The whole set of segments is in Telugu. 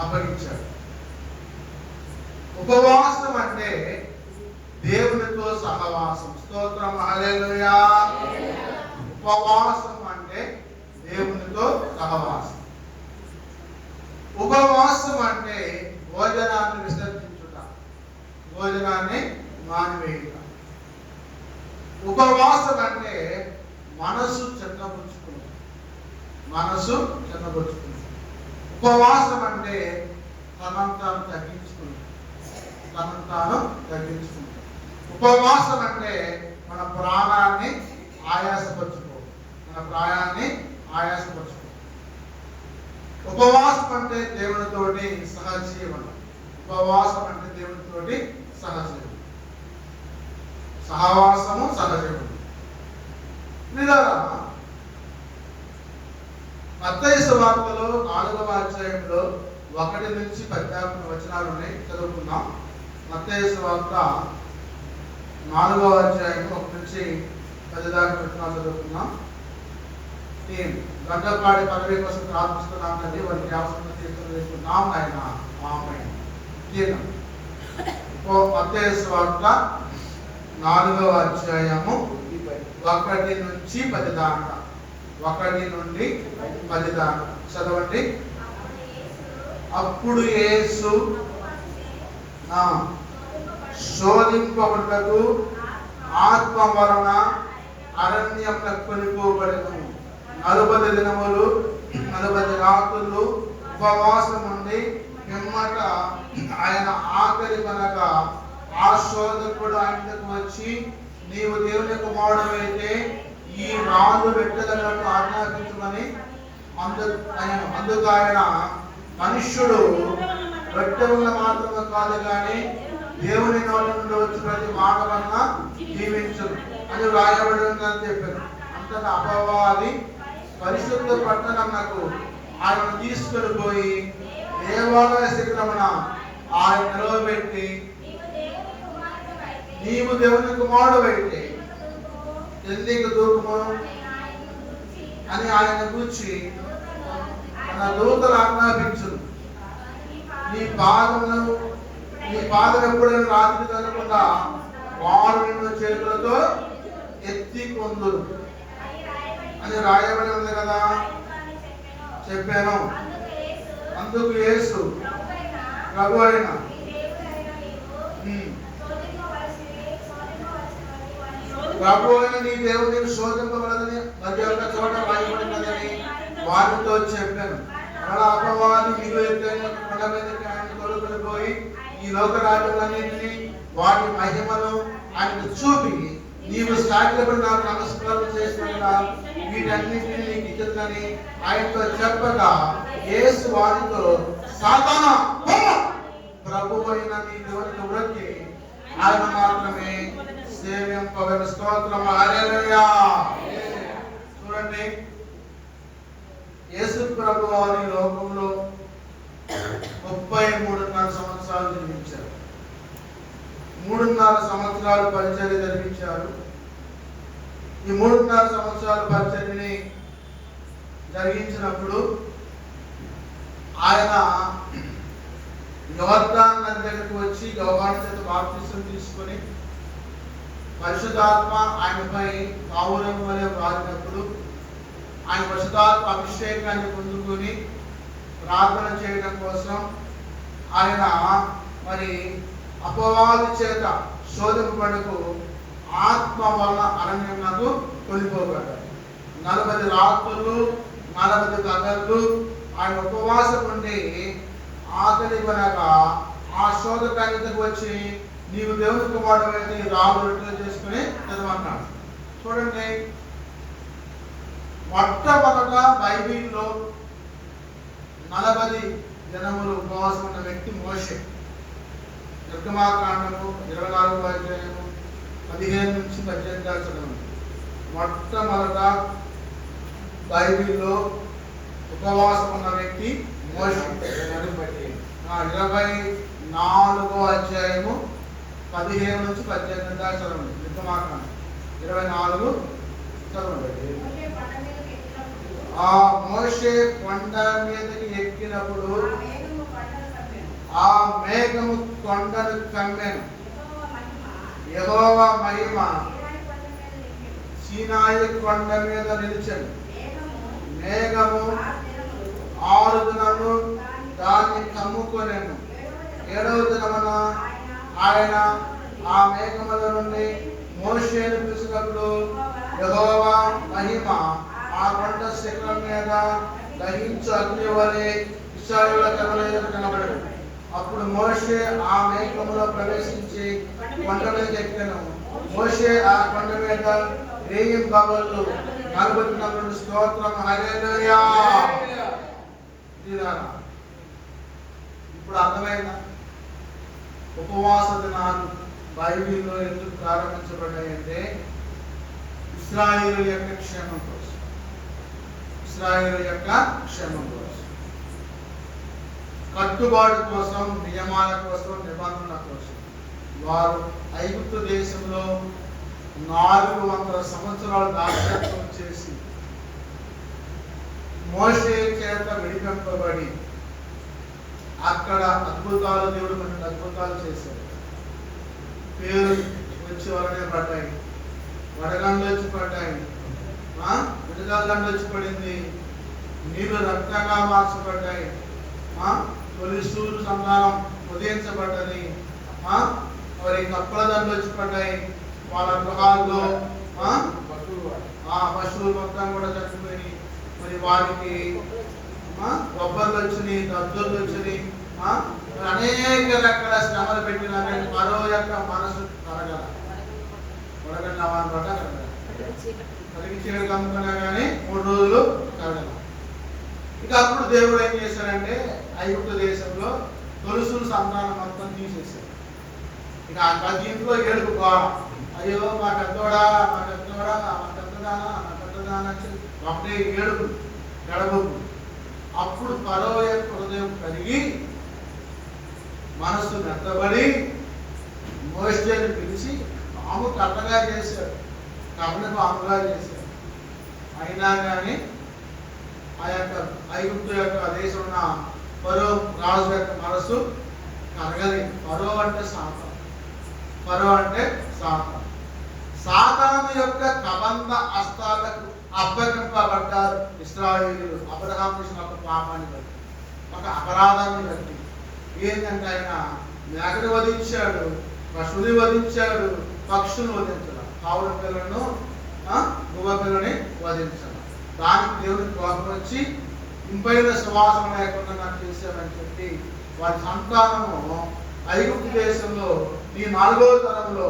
అప్పగించాడు. ఉపవాసం అంటే దేవునితో సహవాసం. స్తోత్రం, హల్లెలూయా. ఉపవాసం అంటే దేవునితో సహవాసం. ఉపవాసం అంటే భోజనాన్ని విసర్జించుట, భోజనాన్ని మానివేయుట. ఉపవాసం అంటే మనసు చిన్నబుచ్చుకుంది, మనసు చిన్నబుచ్చుకుంది. ఉపవాసం అంటే తనంతాను తగ్గించుకుంది, తనంతాను తగ్గించుకుంది. ఉపవాసం అంటే మన ప్రాణాన్ని ఆయాసపరచుకో, మన ప్రాణాన్ని ఆయాసపరచుకో. ఉపవాసం అంటే దేవునితోటి సహజీవనం. ఉపవాసం అంటే దేవునితోటి సహజీవనం, సహవాసము, సహజీవనం. నిజంగా మత్తయి సువార్తలో 4వ అధ్యాయంలో 1 నుంచి 14 వచనాలు ఉన్నాయి, చదువుకుందాం. మత్తయి సువార్త 4వ అధ్యాయం 1 నుంచి 10 దాకా వచనాలు చదువుకుందాం. గంటపాడి పదవి కోసం ప్రార్థిస్తున్నాం తండ్రి, వారికి అవసరం తీసుకున్నాం ఆయన. ఆమేన్. మత్తయి సువార్త 4వ అధ్యాయము 1 నుంచి 10 దాకా, 1 నుండి 10 దాకా చదవండి. అప్పుడు యేసు శోధింపబడుటకు ఆత్మ వలన అరణ్యంలో కొనిపోబడెను. 40 దినములు 40 రాత్రులు ఉపవాసం ఉండి పిమ్మట ఆయన ఆఖరి కనుక ఆ శోధకుడు ఆయనకు వచ్చి, నీవు దేవుని కుమారుడైతే ఈ రాళ్ళు పెట్టదన్నట్టు ఆజ్ఞాపించమని అందుకు ఆయన, మనుష్యుడు రొట్టెల మాత్రమే కాదు కానీ దేవుని నోటి నుండి వచ్చి ప్రతి మాట వలన జీవించదు అని రాయబడి ఉందని చెప్పారు. అంతటా అపవాది పరిశుద్ధ పట్టణంకు ఆయన తీసుకొని పోయి దేవాలయ శిఖరమున ఆయన నిలవబెట్టి, నీవు దేవుని కుమారుడైతే ఎందుకు దూకుము అని ఆయన కూర్చి తన దూతలు ఆజ్ఞాపించును. నీ పాదం ఎప్పుడైనా రాత్రి తగ్గకుండా వారు నిన్ను చేతులతో ఎత్తి కొందురు అని రాయబడి ఉంది కదా, చెప్పాను. అందుకు యేసు, ప్రభు అయిన నీ దేవుని శోధింపబడదని మరి యొక్క చోట రాయబడినదని వారితో చెప్పాను. అలా అపవాది మీరు ఎత్తైన కొండ మీదకి ఆయన తొలగిపోయి పోయి ఈ లోక రాజ్యాలన్నింటినీ వాటి మహిమను ఆయనకు చూపి, నీవు సాగిలపడి నాకు నమస్కారం చేస్తున్నా వీటన్నింటినీ నీకు ఇచ్చిందని ఆయనతో చెప్పగా, యేసు వారితో, సాతానా ప్రభు అయిన నీ దేవునికి వ్రతి ఆయన మాత్రమే సేవింపగల. స్తోత్రం, హల్లెలూయా. చూడండి, యేసు ప్రభు వారి లోకంలో 33.5 సంవత్సరాలు జీవించారు. 3.5 సంవత్సరాలు పరిచర్య జరిపించారు. ఈ 3.5 సంవత్సరాల పరిచర్యని జరిగించినప్పుడు ఆయన యోర్దాను నది దగ్గరకు వచ్చి యోహాను చేత బాప్తిసం తీసుకొని పరిశుద్ధాత్మ ఆయనపై పావురం వలె వారినప్పుడు ఆయన పరిశుద్ధాత్మ అభిషేకాన్ని పొందుకొని ప్రార్థన చేయడం కోసం ఆయన మరి అపవాది చేత శోధింపబడుటకు ఆత్మ వలన అరణ్యమునకు కొనిపోబడ్డాడు. 40 రాత్రులు 40 పగళ్ళు ఆయన ఉపవాసం ఉండి ఆకలి కనుక ఆ శోధకానికి వచ్చి, నీవు దేవుని కుమారుడైతే రాళ్ళు రొట్టెలు చేసుకుని చదవన్నాడు. చూడండి, మొట్టమొదట బైబిల్లో 40 దినములు ఉపవాసం ఉన్న వ్యక్తి మోషే. నిర్గమాకాండము 24వ అధ్యాయము 15 నుంచి 18 దాకా చదవండి. మొట్టమొదట బైబిల్లో ఉపవాసం ఉన్న వ్యక్తి మోషే. 24వ అధ్యాయము 15 నుంచి 18 దాకా చదవండి. నిర్గమాకాండం 24 చదవండి. ఆ మోషే కొండ మీదకి ఎక్కినప్పుడు ఆ మేఘము కొండను కమ్మెను. యెహోవా మహిమ సీనాయి కొండ మీద నిలిచెను. మేఘము 6 దినములు దాన్ని కమ్ముకొనెను. 7వ దినమున ఆయన ఆ మేఘముల నుండి మోషేను పిలిచినప్పుడు యెహోవా మహిమ ఆ కొండ శిఖరం మీద దహించు అగ్ని వలె ఇశ్రాయేలు కనుల కనబడెను. అప్పుడు మోషే ఆ మేఘములో ప్రవేశించి కొండ మీదకి ఎక్కెను. మోషే ఆ కొండ మీద రేయింబగళ్ళు 44 స్తోత్రం హల్లెలూయా. ఇప్పుడు అర్థమైందా ఉపవాస దినాలు బైబిల్లో ఎందుకు ప్రారంభించబడ్డాయంటే ఇశ్రాయేలు యొక్క క్షేమం కోసం, ఇశ్రాయేలు యొక్క క్షేమం కోసం, కట్టుబాటు కోసం, నియమాల కోసం, నిబంధనల కోసం. వారు ఐగుప్తు దేశంలో 400 సంవత్సరాలు దాస్యత్వం చేసి మోషే చేత విడిపింపబడి అక్కడ అద్భుతాలు, దేవుడు కొన్ని అద్భుతాలు చేశాడు. పేరు వచ్చి వలనే పడ్డాయి, వడగండ్లు వచ్చి పడ్డాయి, విడగండ్లు వచ్చి పడింది, నీళ్లు రక్తంగా మార్చబడ్డాయి, తొలి సూర్యుడు సంతానం ఉదయించబడ్డది, మరి కప్పల దండలు వచ్చి పడ్డాయి. వాళ్ళ గృహాల్లో పశువులు మొత్తం కూడా చచ్చిపోయి, మరి వారికి గొబ్బర్లు వచ్చినాయి, దద్దులు వచ్చినాయి, అనేక రకాల శ్రమలు పెట్టిన మరో యొక్క మనసు కరగల, వడగండ్ల పడ్డ కరగల, కలిగి చీకటి కమ్ముకున్నా కానీ 3 రోజులు కరగల. ఇక అప్పుడు దేవుడు ఏం చేశాడంటే ఐగుప్తు దేశంలో తొలుసులు సంతానం మొత్తం తీసేశాడు. ఇక దీంట్లో ఏడుపు గోడ, అయ్యో మా పెద్దోడా, మా పెద్దోడా, మా పెద్దదానా, మా పెద్దదానా ఒకటే ఏడుపు గడపు. అప్పుడు ఫరో యొక్క హృదయం కలిగి మనస్సు మెత్తబడి మోషేని పిలిచి పాము కట్టగా చేశాడు, కర్ణ పాముగా చేశాడు. అయినా కానీ ఆ యొక్క ఐగుప్తు యొక్క దేశం ఉన్న ఫరో రాజు యొక్క మనసు కరగలేదు. ఫరో అంటే సాతాను, ఫరో అంటే సాతాను. సాతాను యొక్క కబంధ హస్తాలకు అప్పగింపబడ్డారు ఇశ్రాయేలీయులు. అబ్రహాము చేసిన ఒక పాపాన్ని బట్టి, ఒక అపరాధాన్ని బట్టి. ఏంటంటే ఆయన మేకను వధించాడు, పశువుని వధించాడు, పక్షులను వధించాడు, కావుల పిల్లలను గువ్వ పిల్లని వధించాడు. దానికి దేవుడికి కోపం వచ్చి ఇంపైన సువాసన లేకుండా నాకు చేశామని చెప్పి వారి సంతానము ఐగుప్తు దేశంలో ఈ 4వ తరంలో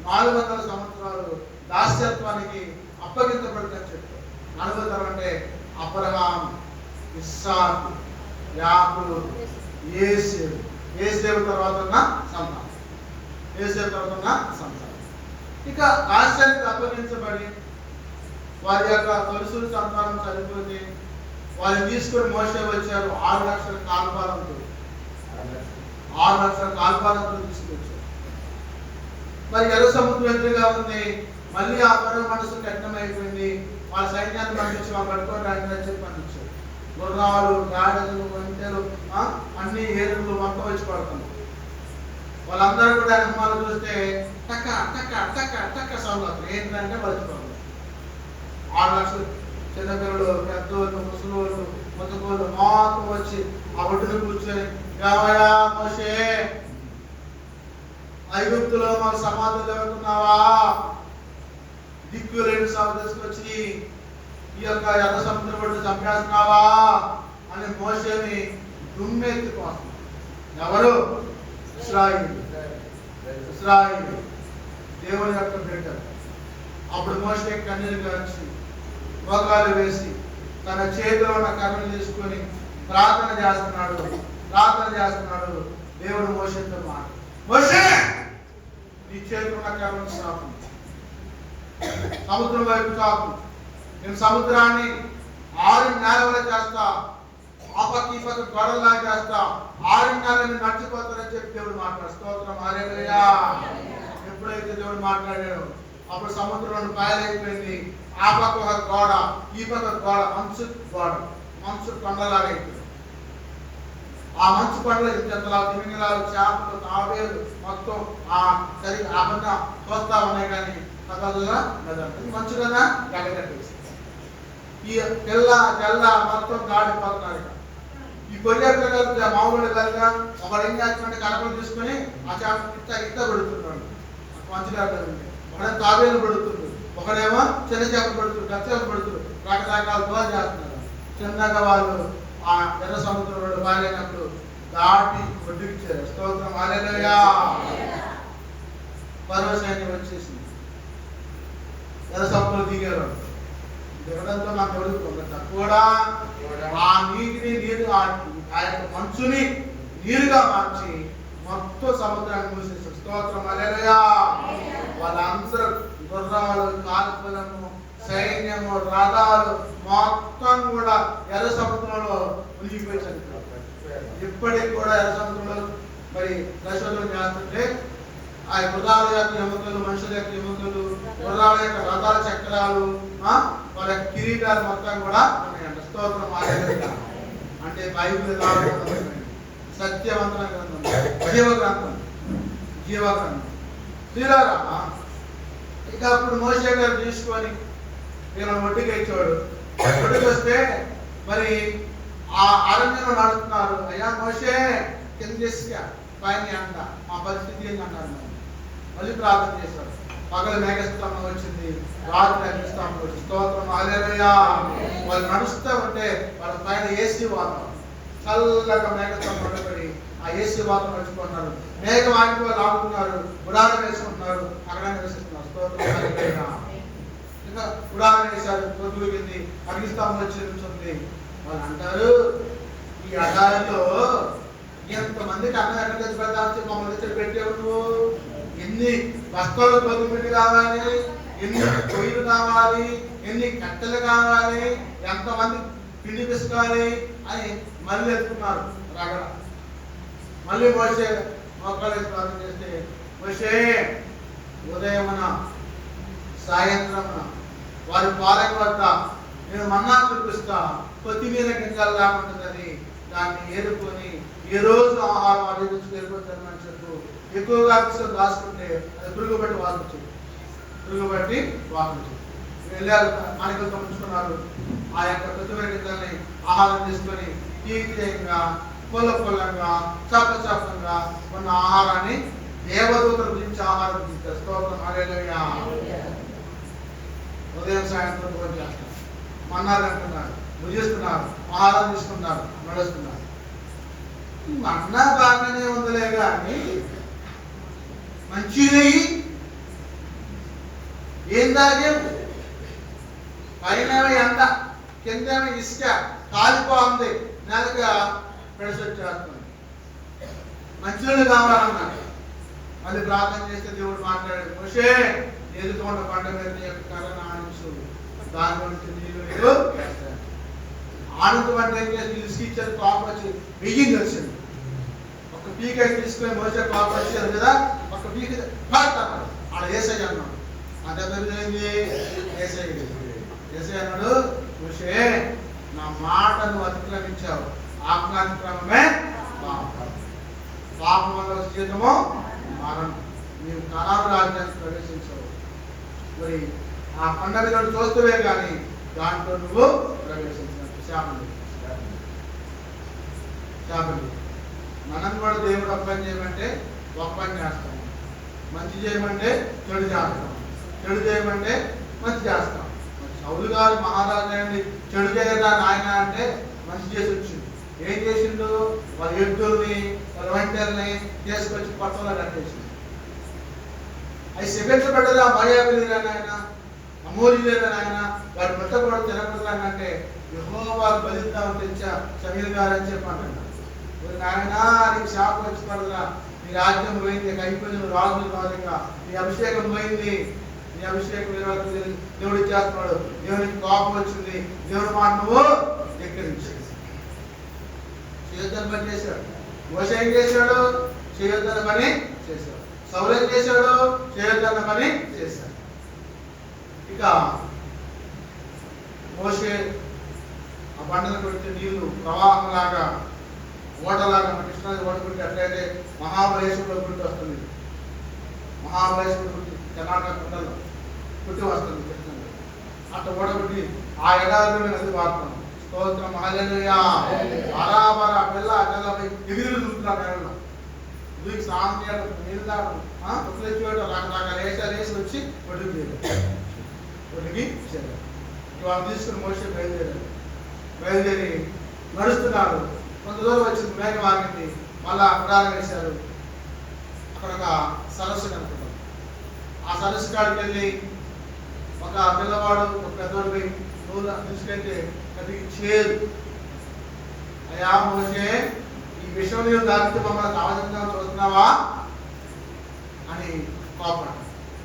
400 సంవత్సరాలు దాస్యత్వానికి అప్పగించబడుతుందని చెప్పారు. 4వ తరం అంటే అబ్రహాం, ఇస్సాకు, యాకోబు, యేసేపు. యేసేపు తర్వాత ఉన్న సంతానం, యేసేపు తర్వాత ఉన్న సంతానం. ఇక దాస్యానికి అప్పగించబడి వారి యొక్క తొలుసులు సంతానం చనిపోతే వారిని తీసుకొని మోషే వచ్చారు. 6 లక్షల కాల్పాలంతో, 6 లక్షల కాల్పాలంతో తీసుకొచ్చారు. మరి ఎర్ర సముద్రం ఎదురుగా ఉంది. మళ్ళీ ఆ ఫరో మనసు కఠినమైపోయింది. వాళ్ళ సైన్యాన్ని పంపించి వాళ్ళు పట్టుకోవడానికి అని చెప్పి పంపించారు. గుర్రాలు, గాడిదలు, ఒంటెలు, అన్ని ఏనుగులు మొత్తం వచ్చి పడుతున్నారు. వాళ్ళందరూ కూడా హనుమాను చూస్తే టక్క టక్క టక్క టక్క సౌండ్ అవుతుంది. ఏంటంటే మర్చిపోవాలి. 6 లక్షలు చిన్నపిల్లలు, పెద్దోళ్ళు, ముసలోళ్ళు, ముతకోళ్ళు మొత్తం వచ్చి ఆ ఒడ్డును కూర్చొని ఏమయ్యా మోషే, ఐగుప్తులో మాకు సమాధులు ఎవరుకున్నావా? దిక్కు 2 సార్లు తీసుకొచ్చి ఈ యొక్క ఎర్ర సముద్రం ఒడ్డు చంపేస్తున్నావా అని మోషేని దుమ్మెత్తుకోస్తున్నారు. ఎవరు? ఇశ్రాయేలు, ఇశ్రాయేలు దేవుని యొక్క బిడ్డలు. అప్పుడు మోషే కన్నీరు కాచి మోకాలు వేసి తన చేతిలో ఉన్న కర్రను తీసుకొని ప్రార్థన చేస్తున్నాడు. దేవుడు మోషేతో మాట, మోషే నీ చేతిలో ఉన్న కర్రను చాపు, సముద్రం వైపు చాపు. నేను సముద్రాన్ని 6 నేలవలే చేస్తా, ఆ పక్క ఈ పక్క గొడవలా చేస్తా, 6 నేలని నడిచిపోతారని చెప్పి దేవుడు మాట్లాడు. స్తోత్రం హల్లెలూయా. ఎప్పుడైతే దేవుడు మాట్లాడాడు అప్పుడు సముద్రంలో పాయలైపోయింది. ఆ పక్క ఒక గోడ, ఈ పక్క గోడ, మంచు గోడ, మంచు కొండలాగా అయిపోయింది. ఆ మంచు కొండలు ఇంతలా తిమింగలాలు, చేపలు, తాబేలు మొత్తం ఆ సరి ఆపన్న చూస్తా ఉన్నాయి, కానీ కదల్లా మెదడు మంచు కదా గడ్డగట్టేసి ఈ తెల్ల తెల్ల మొత్తం గాడిపోతున్నారు. ఈ కొయ్య పిల్లలు మామూలు కలుగా ఒకడు ఏం చేస్తున్నాడు, కడపలు తీసుకొని ఆ చేప ఇట్ట పెడుతున్నాడు, మంచు గడ్డలు. ఒకడే తాబేలు పెడుతుంది, ఒకడేమో చిన్న చేపలు పెడుతుంది, పెద్ద చేపలు పెడుతుంది, రకరకాల దోహ చేస్తున్నారు. చిన్నగా వాళ్ళు ఆ ఎర్ర సముద్రంలో బాగాలేనప్పుడు దాటి ఒడ్డుకిచ్చారు. స్తోత్రం హల్లెలూయా. ఫరో సైన్యం వచ్చేసింది, ఎర్ర సముద్రంలో దిగారు. దిగడంతో నాకు ఎవరు కూడా ఆ నీటిని నీరు ఆ యొక్క మంచుని నీరుగా మార్చి మొత్తం సముద్రాన్ని మూసేసారు. స్తోత్రం హల్లెలూయా. వాళ్ళందరూ గుర్రాలు, కాల్పులము, సైన్యము, రథాలు మొత్తం కూడా ఎర్ర సముద్రంలో మునిగిపోయి చనిపోయారు. ఇప్పటికి కూడా ఎర్ర సముద్రంలో మరి పరిశోధన చేస్తుంటే ఆ గుర్రాల యొక్క ఎముకలు, మనుషుల యొక్క ఎముకలు, గుర్రాల యొక్క రథాల చక్రాలు, వాళ్ళ కిరీటాలు మొత్తం కూడా ఉన్నాయంట. స్తోత్రం హల్లెలూయా. అంటే బైబిల్ సత్యవంతమైన గ్రంథం, జీవ గ్రంథం. శ్రీరారా ఇక అప్పుడు మోషే గారు తీసుకొని వీళ్ళని ఒడ్డుకి ఇచ్చాడు. ఒడ్డుకి వస్తే మరి ఆ అరణ్యంలో నడుస్తున్నారు. అయ్యా మోషే కింద తీసుక పైన అంట, మా పరిస్థితి ఏంటన్నారు. మళ్ళీ ప్రార్థన చేశారు. పగలు మేఘస్తంభం వచ్చింది, రాత్రి అగ్నిస్తంభం వచ్చింది. స్తోత్రం హల్లెలూయా. వాళ్ళు నడుస్తూ ఉంటే వాళ్ళ పైన ఏసీ వాతావరణం, చల్లగా మేఘస్తంభం పడి ఆ ఏసీ వాతావరణం నడుచుకుంటున్నారు. మేఘం ఆగి వాళ్ళు ఆడుతున్నారు, గుడారం వేసుకుంటున్నారు, అక్కడ నివసిస్తున్నారు. స్తోత్రం హల్లెలూయా. ఇంకా గుడారం వేశారు, పొద్దుకింది, అగ్నిస్తంభం వచ్చి నిల్చుంది. వాళ్ళు అంటారు, ఈ అడారిలో ఎంతమందికి అన్నం ఎక్కడ తెచ్చి పెడతామని మమ్మల్ని తెచ్చి పెట్టావు నువ్వు. ఎన్ని బస్తాలు పొద్దుపెట్టి కావాలి, ఎన్ని పొయ్యిలు కావాలి, ఎన్ని కట్టెలు కావాలి, ఎంతమంది పిండి పిసుకాలి అని మళ్ళీ ఎత్తుకున్నారు రగడ. మళ్ళీ మోషే మొక్కలు ప్రార్థన చేస్తే, మోషే ఉదయమున సాయంత్రమున వారి పాలక వద్ద నేను మన్నా చూపిస్తా, కొత్తిమీర గింజలు లేకుంటుందని దాన్ని ఏరుకొని ఈ రోజు ఆహారం అడిగించి వెళ్ళిపోతానని చెప్పు. ఎక్కువగా తీసుకొని దాచుకుంటే అది పురుగు బట్టి వాడుతుంది, పురుగు బట్టి వాడుతుంది. వెళ్ళారు, మానికలతో ఉంచుకున్నారు. ఆ యొక్క కొత్తిమీర గింజల్ని ఆహారం తీసుకొని తీయంగా పొలంగా చప్పచప్పంగా ఉన్న ఆహారాన్ని దేవదూతల గురించి ఆహారం తీసుకొస్తారు. స్తోత్రం హల్లెలూయా. ఉదయం సాయంత్రం భోజనం చేస్తారు, మన్నాలు అంటున్నారు, భుజిస్తున్నారు, ఆహారం తీసుకుంటున్నారు, నడుస్తున్నారు. మన్నా బాగానే ఉందిలే కానీ మంచిది ఏం తాగేం. పైన ఎండ, కింద ఇసుక కాలిపోతుంది, నెలగా పెడసొచ్చేస్తుంది. మంచినీళ్ళు కావాలన్నాడు. మళ్ళీ ప్రార్థన చేస్తే దేవుడు మాట్లాడాడు, మోషే ఎదుర్కొండ పంట మీద కర్రను ఆనించు, దాని నుంచి నీళ్ళు ఆనందం అంటే ఏం చేసి ఇసుక ఇచ్చారు. కోపం వచ్చి బియ్యం కలిసింది. ఒక పీక తీసుకొని మోసే కోపం వచ్చారు కదా, ఒక పీక పాడతాడు. ఆడ ఏసై అన్నాడు. అంత పెరిగింది ఏసై అన్నాడు, మోషే నా మాటను అతిక్రమించావు, ఆజ్ఞాతిక్రమమే పాపం వల్ల జీవితము మరణం. నీవు కనాను రాజ్యానికి ప్రవేశించావు. మరి ఆ కొండ మీద చూస్తూవే కానీ దాంట్లో నువ్వు ప్రవేశించినట్టు శాపలు. మనం కూడా దేవుడు ఒక పని చేయమంటే ఒక పని చేస్తాం, మంచి చేయమంటే చెడు చేస్తాం, చెడు చేయమంటే మంచి చేస్తాం. సౌలు గారు మహారాజు అండి, చెడు చేయదా నాయన అంటే మంచి చేసి వచ్చింది. ఏం చేసిండు? వాళ్ళ ఎద్దుల్ని వాళ్ళ వంటల్ని తీసుకొచ్చి పట్టణంలో కట్టేసింది. అవి శిక్షించబడ్డదా మర్యాదలేదా నాయన, అమూల్యలేదా నాయన, వాటి ముట్ట కూడా తినకూడదంటే యెహోవా బలిద్దామని తెచ్చా సమీర్ గారు అని చెప్పండి. నాయన నీకు శాపం వచ్చి పడదురా, నీ రాజ్యం పోయింది, అయిపోయింది, నువ్వు రాజులు కాదుగా, నీ అభిషేకం పోయింది, నీ అభిషేకం దేవుడు ఇచ్చేస్తున్నాడు, దేవునికి కోపం వచ్చింది, దేవుడు మాట నువ్వు ధిక్కరించాడు. చేయొద్దని పని చేశాడు. మోషే ఏం చేశాడు? చేయొద్దన్న పని చేశాడు. సౌలు ఏం చేశాడు? చేయొద్దన్న పని చేశాడు. ఇక మోషే ఆ బండను కొడితే నీళ్లు ప్రవాహంలాగా ఓటలాగా కృష్ణాది ఓడగుంటే ఎట్లయితే మహాబలేశ్వరుడు గుంటి వస్తుంది, మహాబలేశ్వరుడు గుంటి కర్ణాటక కొండల్లో పుట్టి వస్తుంది కృష్ణుడు. అట్లా ఓడగుంటి ఆ ఎడారిలో నది వాడతాం. స్తోత్రం హల్లెలూయా. బరాబర పిల్ల పిల్లపై ఎగిరి చూస్తున్నారు నేలలో. వీరికి స్నానం చేయడం, నీళ్ళు తాగడం, తుప్పులు ఎత్తివేయడం, రకరకాల వేసి వచ్చి ఒడ్డుకు చేయడం, ఒడ్డుకి చేయాలి. వాళ్ళు తీసుకుని మోసే బయలుదేరి నడుస్తున్నారు. కొంత దూరం వచ్చింది, మేఘం ఆగింది, మళ్ళా గుడారం వేశారు. అక్కడ ఒక సరస్సు కనుకుంటాం. ఆ సరస్సు కాడికి వెళ్ళి ఒక పిల్లవాడు ఒక పెద్దవాడు పోయి నూనె తీసుకెళ్తే అది చేదు. అయ్యా మోసే, ఈ విషయం నీరు దాటితే మమ్మల్ని కావాల్సిందా చూస్తున్నావా అని కోపడ.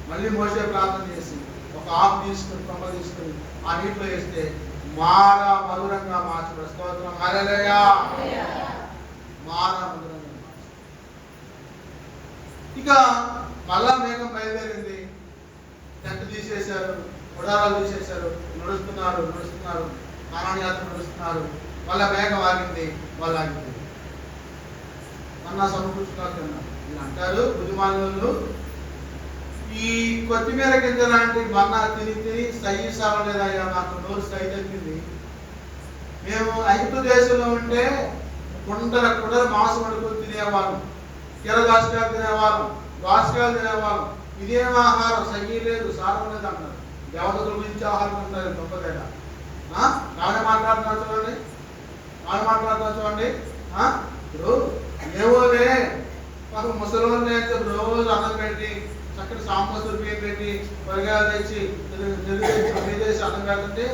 మళ్ళీ మోసే ప్రార్థన చేసి ఒక ఆకు తీసుకుని కొమ్మ తీసుకుని ఆ నీటిలో వేస్తే మారా మధురంగా మార్చబడి. స్తోత్రం హల్లెలూయా. మారా మధురంగా మార్చు. ఇక మళ్ళా మేఘం బయలుదేరింది, టెంట్ తీసేశారు, గుడారాలు తీసేశారు, నడుస్తున్నారు కానాన్యాత్ర నడుస్తున్నారు. వాళ్ళ మేఘం ఆగింది, వాళ్ళు ఆగింది. అన్న సమకూర్చున్నారు కన్నా ఇలా అంటారు బుద్ధిమానులు, ఈ కొత్తిమీర గింజ లాంటి మన్నా తిని సహి సావలేదయ్యా, నాకు నోరు సహి తగ్గింది. మేము ఐగుప్తు దేశంలో ఉంటే కుండల మాంసం వండుకొని తినేవాళ్ళం, కీరదాసకాయలు తినేవాళ్ళం, దోసకాయలు తినేవాళ్ళం. ఇదేం ఆహారం, సహి లేదు, సారం లేదు అంటారు. దేవతల గురించి ఆహారం ఉంటారు గొప్ప తేడా. నానే మాట్లాడుతున్నా చూడండి, ఇప్పుడు ఏవోలే మాకు ముసలి రోజు అన్నం పెట్టి చక్కటి సాంబార్ బియ్యం పెట్టి కూరగాయలు తెచ్చి చేసి అన్నం పెడుతుంటే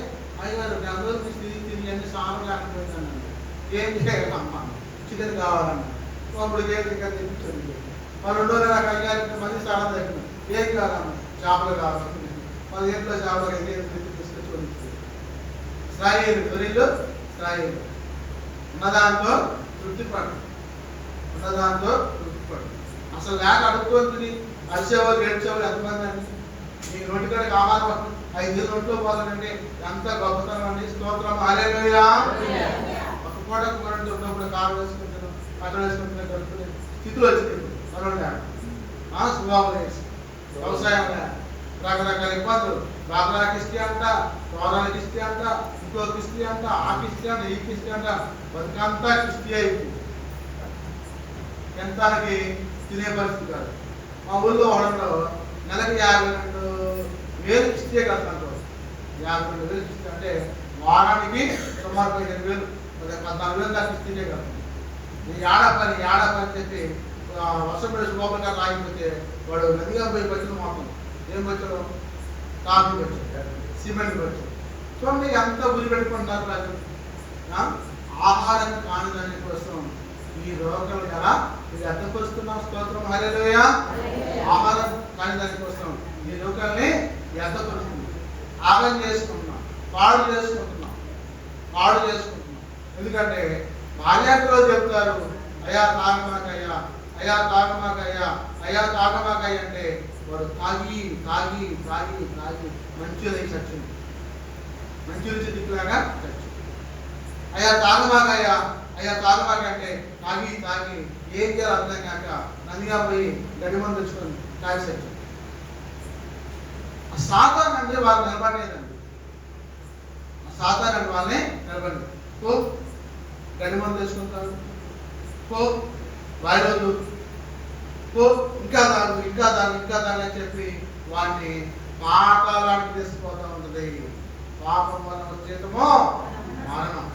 అయ్యారు అందరూ తిరిగి అన్ని సారం లేకపోయిందన్నాను. ఏం చేయాలమ్మా, చికెన్ కావాలన్నా అప్పుడు ఇంకా తెప్పించండి. మరి 2 రోజులు నాకు అయ్యారు మంది సారం తగ్గిన ఏం కావాలమ్మా, చేపలు కావాలి, మన ఇంట్లో చేపలు అయితే తీసుకొచ్చి ఇస్రాయేలు ఉన్నదాంతో తృప్తిపడు. అసలు లేక అడుగుతుంది అరిచేవాళ్ళు ఏడ్చేవాళ్ళు ఎంతమంది అండి. మీ నోటికాడికి ఆహారం 5 నోట్లో పోతానండి, ఎంత గొప్పతనం అండి. స్తోత్రం హల్లెలూయా. ఒక పూట కూరండి ఉన్నప్పుడు కారు వేసుకుంటాను, పట్టలు వేసుకుంటున్నాను, గడుపుతుంది స్థితిలో వచ్చింది. మనం స్వభావం వేసి వ్యవసాయం రకరకాల ఇబ్బందులు, బాగా కిస్తీ అంట, తోరాల కిస్తీ అంట, ఇంకో కిస్తీ అంట, ఆ కిస్తీ అంట, ఈ కిస్తీ అంట, బతుకంతా కిస్తీ అయిపోయింది. ఎంతానికి తినే పరిస్థితి కాదు. మా ఊళ్ళో వాడంలో నెలకి 52,000 కిస్తీ కడతాను. 52,000 కిస్తీ అంటే వారానికి సుమారు 15,000, 14,000 దాకా కిస్తీనే కడతాను. ఈ ఏడాపని చెప్పి వర్షం పడి లోపలిగా రాగిపోతే వాడు నదిగా పోయి బచ్చులు మాత్రం ఏం బచ్చులు, కాఫీ బచ్చులు, సిమెంట్ బచ్చులు. చూడండి ఎంత గురి పెట్టుకుంటారు ప్రజలు. ఆహారం కాని దాని కోసం ఈ రోగాలు ఎలా ఇది అర్థపరుస్తున్నాం. స్తోత్రం హల్లెలూయా. ఆహారం కాని దాని కోసం ఈ రోగాల్ని అర్థపరుస్తున్నాం, ఆగం చేసుకుంటున్నాం, పాడు చేసుకుంటున్నాం. ఎందుకంటే బాల్యాకులో చెప్తారు, అయ్యా తాగమాకయ్యా, అయ్యా తాగమాకయ్య అంటే వాడు తాగి మంచిగా చచ్చింది, మంచి రుచి దిక్కులాగా చచ్చింది. అయ్యా తాగమాక అంటే తాగి ఏం చేయాలి అర్థం కాక నదిగా పోయి గడిమంది తెచ్చుకొని తాగి చచ్చింది. ఆ సాతాన్ అంటే వాళ్ళు నిలబడలేదండి, వాళ్ళని నిలబడి పో గడిమంది తెచ్చుకుంటారు, పో వాయిరోజు పో ఇంకా దాన్ని అని చెప్పి వాడిని పాతాళానికి తీసుకుపోతా ఉంటుంది. పాపం వలన జీతమో మరణం.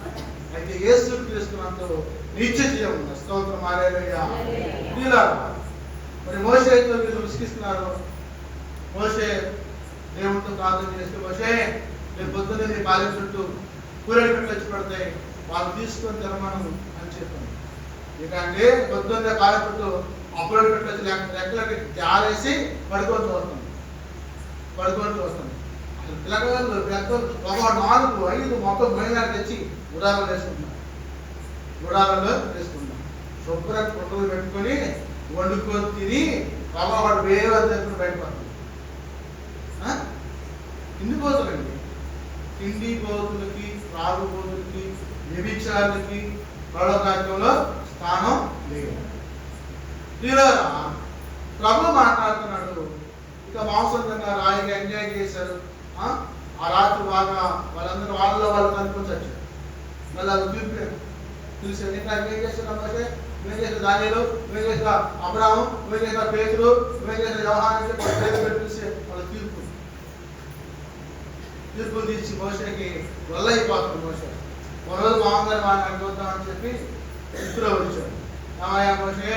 అయితే యేసు క్రీస్తునందు నిత్య జీవం ఉంది. స్తోత్రం హల్లెలూయా. మరి మోషే అయితే వీళ్ళు విసిగిస్తున్నారు. మోషే దేవుడితో ప్రార్థన చేస్తే, మోషే నేను పొద్దున్నే నీ బాల్యం చుట్టూ కూరడి పెట్టి వచ్చి పడతాయి, వాళ్ళు తీసుకొని తినమను అని చెప్పాను. ఇక అంటే పొద్దున్నే బాల్యం చుట్టూ అప్పుడే పెట్టి వచ్చి లెక్కలకి జారేసి పడుకొని చూస్తాను. అసలు పిల్లగాళ్ళు పెద్దలు 4, 5 మొత్తం మహిళలు తెచ్చి గుడారాలు వేసుకుంటాం. శుభ్రంగా కుండలు పెట్టుకొని వండుకొని తిని వాడు వేరే దగ్గర బయటపడతాం. తిండి పోతులకి, త్రాగుబోతులకి, వ్యభిచారులకి పరలోక రాజ్యంలో స్థానం లేదు. ప్రియులారా, ప్రభు మాట్లాడుతున్నాడు. ఇక మాంసం తిన్నారు, హాయిగా ఎంజాయ్ చేశారు. ఆ రాత్రి బాగా వాళ్ళందరూ వాళ్ళలో వాళ్ళు కనుక్కొని వచ్చారు. మళ్ళీ అది తీర్పు తెలిసి ఇంకా ఏం చేస్తున్నా మోషే, నువ్వేం చేసిన దానిలో, నువ్వేం చేసిన అబ్రాహం, నువ్వేం చేసిన పేతురు, నువ్వేం చేసిన వ్యవహారానికి తెలిసి వాళ్ళ తీర్పులు తీసి మోషేకి వల్లైపోతుంది. మోషే ఒక రోజు మామగారు వాళ్ళని చూద్దామని చెప్పి ఇద్దరు వచ్చాడు. ఏమయ్యా మోషే,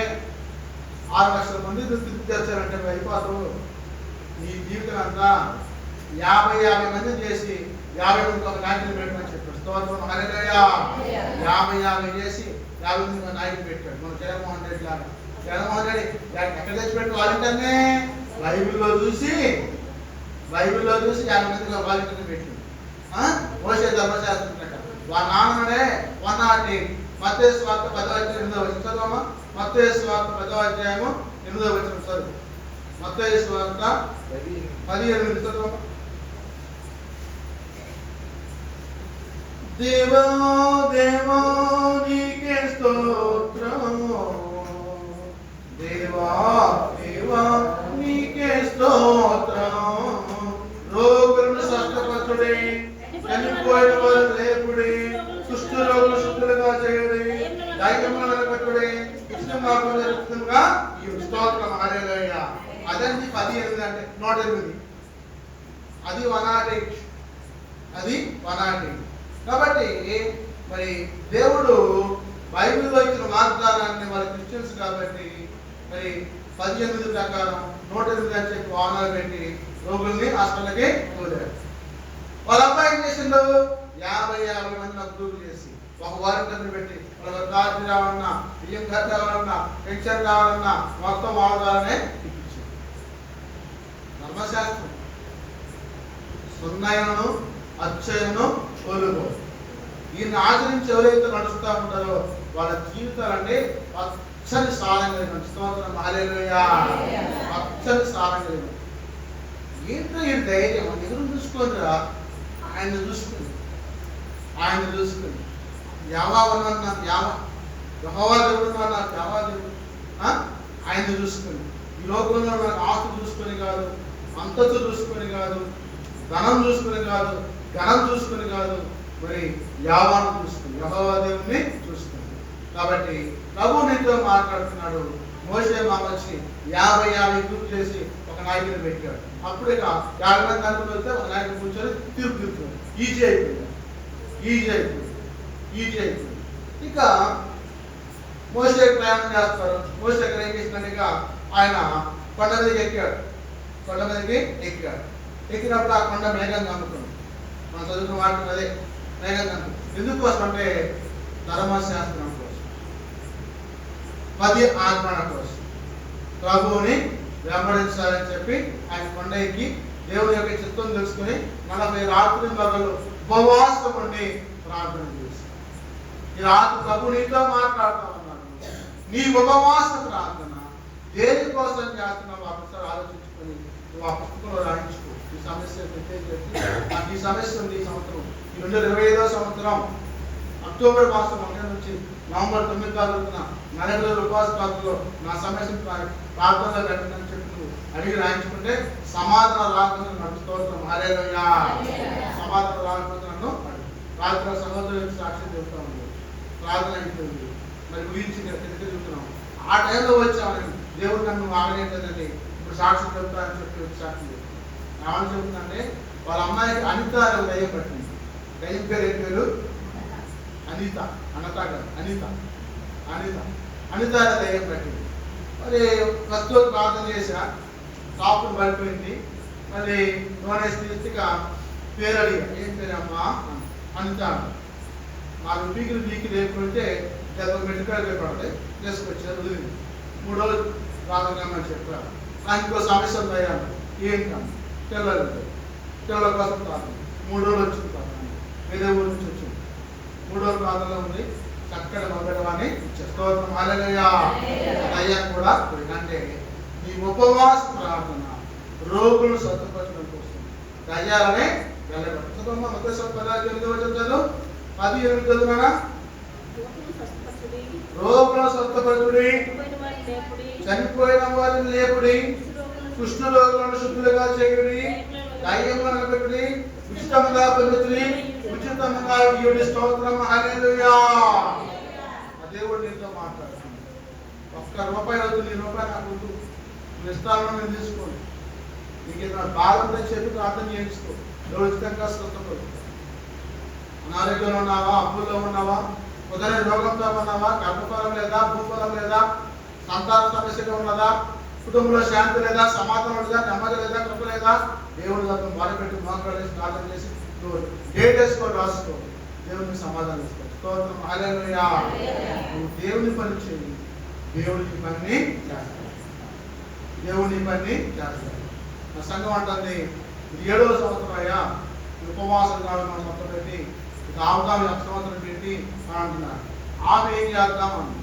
6 లక్షల మంది తీర్పు తెచ్చారంటే అయిపోతావు, నీ జీవితం అంతా 50 మందిని చేసి 50 మందికి ఒక నాయకులు పెట్టమని చెప్పాడు. స్తోత్రం హల్లెలూయా. 50 చేసి 50 మంది నాయకులు పెట్టాడు. మన జగన్మోహన్ రెడ్డి లాగా. జగన్మోహన్ రెడ్డి ఎక్కడ తెచ్చిపెట్టు వాలంటీర్నే బైబిల్లో చూసి 50 మందికి వాలంటీర్ని పెట్టింది. మోషే ధర్మశాస్త్రం వాళ్ళ నాన్ననే 108 మత్తయి సువార్త 10వ అధ్యాయం 8వ వచనం చదవమా. మత్తయి సువార్త 10వ అధ్యాయము 8వ వచనం చదువు. మత్తయి సువార్త 10:8 చదవమా. దేవా దేవా నీకే స్తోత్రము, దేవా దేవా నీకే స్తోత్రము. రోగులను స్వస్థపరచుడి, చనిపోయిన వారు లేపుడి, కుష్ఠ రోగులు శుద్ధులుగా చేయుడి, దైవములను నిలబెట్టుడి, కృష్ణ మార్గంలో జరుగుతుందిగా ఈ స్తోత్రం హల్లెలూయా. అదండి 10:8 అంటే 108. అది 108, అది 108. కాబట్టి మరి దేవుడు బైబిల్లో ఇచ్చిన వాగ్దానాన్ని వాళ్ళ క్రిస్టియన్స్ కాబట్టి మరి 18 ప్రకారం 108 అని చెప్పి వాహనాలు పెట్టి రోగుల్ని హాస్పిటల్కి తోలారు. వాళ్ళ అబ్బాయి ఏం చేసిండు, 50 మందిని అప్రూవ్ చేసి ఒక వాలంటీర్ని పెట్టి వాళ్ళకి కార్డు కావాలన్నా, బియ్యం ఖర్చు కావాలన్నా, పెన్షన్ కావాలన్నా మొత్తం వాళ్ళ ద్వారానే ఇప్పించారు. ధర్మశాస్త్రం సున్నయను అచ్చయను ఒలుగు ఈయన ఆచరించి ఎవరైతే నడుస్తూ ఉంటారో వాళ్ళ జీవితాలంటే పచ్చని సారం కలిగిన. స్తోత్రం హల్లెలూయా. పచ్చని సారం కలిగిన. ఏంటో ఈ ధైర్యం ఎదురు చూసుకోనిరా, ఆయన చూసుకుని యావావన్నా యెహోవా దేవుడు అన్నారు. యావా దేవుడు ఆయన చూసుకుని ఈ లోకంలో నాకు ఆస్తి చూసుకొని కాదు, అంతస్తు చూసుకొని కాదు, ధనం చూసుకుని కాదు, ఘనం చూసుకుని కాదు, మరి యావాను చూసుకుని యెహోవా దేవుడిని చూసుకుని. కాబట్టి ప్రభు నీతో మాట్లాడుతున్నాడు. మోషే వచ్చి 50 గ్రూప్ చేసి ఒక నాయకుని పెట్టాడు. అప్పుడు ఇక 50 మంది అనుకుని వస్తే ఒక నాయకుని కూర్చొని తీర్పు ఈజీ అయిపోయింది. ఇక మోషే ప్రయాణం చేస్తారు. మోషే దగ్గర ఏం చేసినట్టు ఇక ఆయన కొండ మీదకి ఎక్కాడు. ఎక్కినప్పుడు ఆ కొండ మేఘంగా అనుకున్నాం. మనం చదువుకున్న వాటిని అదే మేఘంగా అనుకున్నాం. ఎందుకోసం అంటే ధర్మశాస్త్రం కోసం, 10 ఆత్మల కోసం, ప్రభువుని వెంబడించాలని చెప్పి ఆయన కొండ ఎక్కి దేవుని యొక్క చిత్తం తెలుసుకుని 40 రాత్రి పగలు ఉపవాసం ఉండి ప్రార్థన చేశారు. ఈ రాత్రి ప్రభు నీతో మాట్లాడుతూ ఉన్నాడు. నీ ఉపవాస ప్రార్థన దేనికోసం చేస్తున్నావు ఒకసారి ఆలోచించుకొని నువ్వు ఆ పుస్తకంలో రాయించుకో. ఈ సమస్య నాకు ఈ సమస్య ఉంది. ఈ సంవత్సరం 2025వ సంవత్సరం అక్టోబర్ మాసం 1 నుంచి నవంబర్ 9 తారీఖున 40 రోజుల ఉపవాస ప్రార్థనలో నా సమస్య ప్రార్థనలో పెట్టిందని చెప్పి నువ్వు అడిగి రాయించుకుంటే సమాధానం రాకుండా నడుస్తోత్రం హల్లెలూయా. సమాధానం రాకుండా నన్ను రాత్రి సహోదరులకు సాక్షి చెప్తా ఉంది. ప్రార్థన అయిపోయింది. మరి గురించి కింద చెప్తున్నాం. ఆ టైంలో వచ్చామని దేవుడు నన్ను ఆగలేదండి. ఇప్పుడు సాక్షి చెప్తానని చెప్పి సాక్షి ఏమని చెప్తుందంటే వాళ్ళ అమ్మాయికి అనిత అనే దయ్యం పట్టింది. దయ్యం పేరు ఏం పేరు? అనిత. అనిత అనే దయ్యం పట్టింది. మరి ఫస్ట్ ప్రార్థన చేసా, కాపులు పడిపోయింది. మళ్ళీ నూనె తీస్తిక పేరు అడిగా, ఏం పేరమ్మా? అనిత. 4 వీకులు లేకుంటే 70 మెడికల్ పడతాయి తీసుకొచ్చారు. వదిలింది. 3 రోజులు ప్రార్థనమని చెప్పారు. నాకు ఇంకో సమస్య ఉందయ్యాను. ఏంటమ్మా? పిల్లల కోసం ప్రార్థన. 3 రోజులు వచ్చింది ప్రార్థన. వేరే ఊరి నుంచి వచ్చింది. 3 రోజులు ప్రార్థనలో ఉంది. చక్కటి మొదలవాన్ని స్తోత్రం హల్లెలూయా. అయ్యా కూడా అంటే ఈ ఉపవాస ప్రార్థన రోగులను స్వస్థపరచడం కోసం దయ్యాలనే వెళ్ళబడుతుందమ్మా. మత్తయి 10:8 చదువు. 10:8 చదువునా? రోగులను స్వస్థపరచుడి, చనిపోయిన వారిని లేపుడి, కుష్ఠ రోగులను శుద్ధులుగా చేయుడి, దయ్యములను నిలబెట్టుడి, ఉచితంగా పొందుతుడి, ఉచితంగా ఇయ్యుడి. స్తోత్రం. హల్లెలూయా. దేవుడు నీతో మాట్లాడుతుంది. ఒక్క రూపాయి అవుతుంది, ఈ రూపాయి నాకు వద్దు, నువ్వు ఇస్తాను, నేను తీసుకోండి. నీకు ఏదైనా బాధ ఉందని చెప్పి ప్రార్థన చేయించుకో. దేవుడు ఉచితంగా స్వస్థపడు. అనారోగ్యంలో ఉన్నావా, అప్పుల్లో ఉన్నావా, కుదరని రోగంతో ఉన్నావా, గర్భఫలం లేదా, భూఫలం లేదా, సంతాన సమస్యగా ఉన్నదా, కుటుంబంలో శాంతి లేదా, సమాధానం లేదా, నెమ్మది లేదా, కృప లేదా, దేవుడి దగ్గర మొదలుపెట్టి మోకాళ్ళేసి ప్రార్థన చేసి నువ్వు డేట్ వేసుకో, రాసుకో. దేవుడికి సమాధానం ఇస్తాడు. స్తోత్రం. హల్లెలూయా. నువ్వు దేవుని పని చేయి, దేవుడికి పని చేస్తాడు. దేవుని పని చేస్తాడు. నా సంఘం అంటుంది, 7వ సంవత్సరం అయ్యా, ఉపవాసం కాదు మనం మొత్తం పెట్టి అవగాహన సంవత్సరం పెట్టి అని అంటున్నారు. ఆపి ఏం చేద్దామని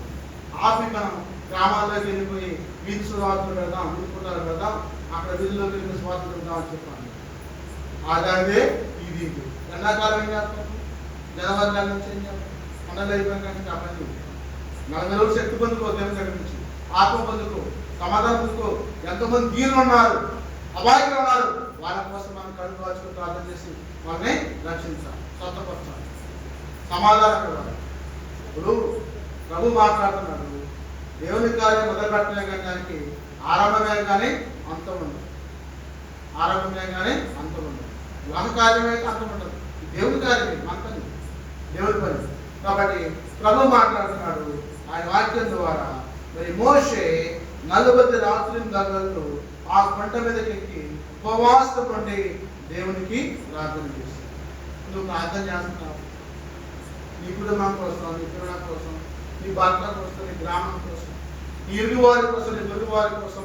ఆపి మనం గ్రామాల్లోకి వెళ్ళిపోయి వీధి సువార్తలు పెడదాం, వీధుకుంటారు పెడదాం, అక్కడ వీధిలోకి వెళ్ళి సువార్తలు పెడదాం అని చెప్పాను. అదే ఇది ఎండాకాలం ఏం చేస్తాం, జనవరి నెల నుంచి ఏం చేస్తాం, పండుగలు అయిపోయిన కానీ కాబట్టి 40 రోజులు శక్తి పొందుకో, దేవుని దగ్గర నుంచి ఆత్మ పొందుకో, సమాధానం పొందుకో. ఎంతోమంది దీనులు ఉన్నారు, అబాయికులు ఉన్నారు, వాళ్ళ కోసం మనం కడుపు కాచుకుని ప్రార్థన చేసి వాళ్ళని రక్షించాలి, స్వస్థపరచాలి, సమాధానం ఇవ్వాలి. ఇప్పుడు ప్రభు మాట్లాడుతున్నాడు, దేవుని కార్యం మొదలు పెట్టలే కానీ దానికి ఆరంభమే కానీ అంతం ఉండదు. ఆరంభమే కానీ అంతం ఉండదు. ఒక కార్యమైతే అంతం ఉండదు. దేవుని కార్యమే అంతం, దేవుని పని. కాబట్టి ప్రభు మాట్లాడుతున్నాడు ఆయన వాక్యం ద్వారా. మరి మోషే 40 రాత్రులు గంటలు ఆ కొండ మీదకి ఎక్కి ఉపవాసం ఉండి దేవునికి ప్రార్థన చేస్తాడు. నువ్వు ప్రార్థన చేస్తున్నావు నీ కుటుంబం కోసం, నీ పిల్లల కోసం, నీ భర్త కోసం, నీ గ్రామం కోసం, నీ ఇరుగు వారి కోసం, నీ పొరుగు వారి కోసం,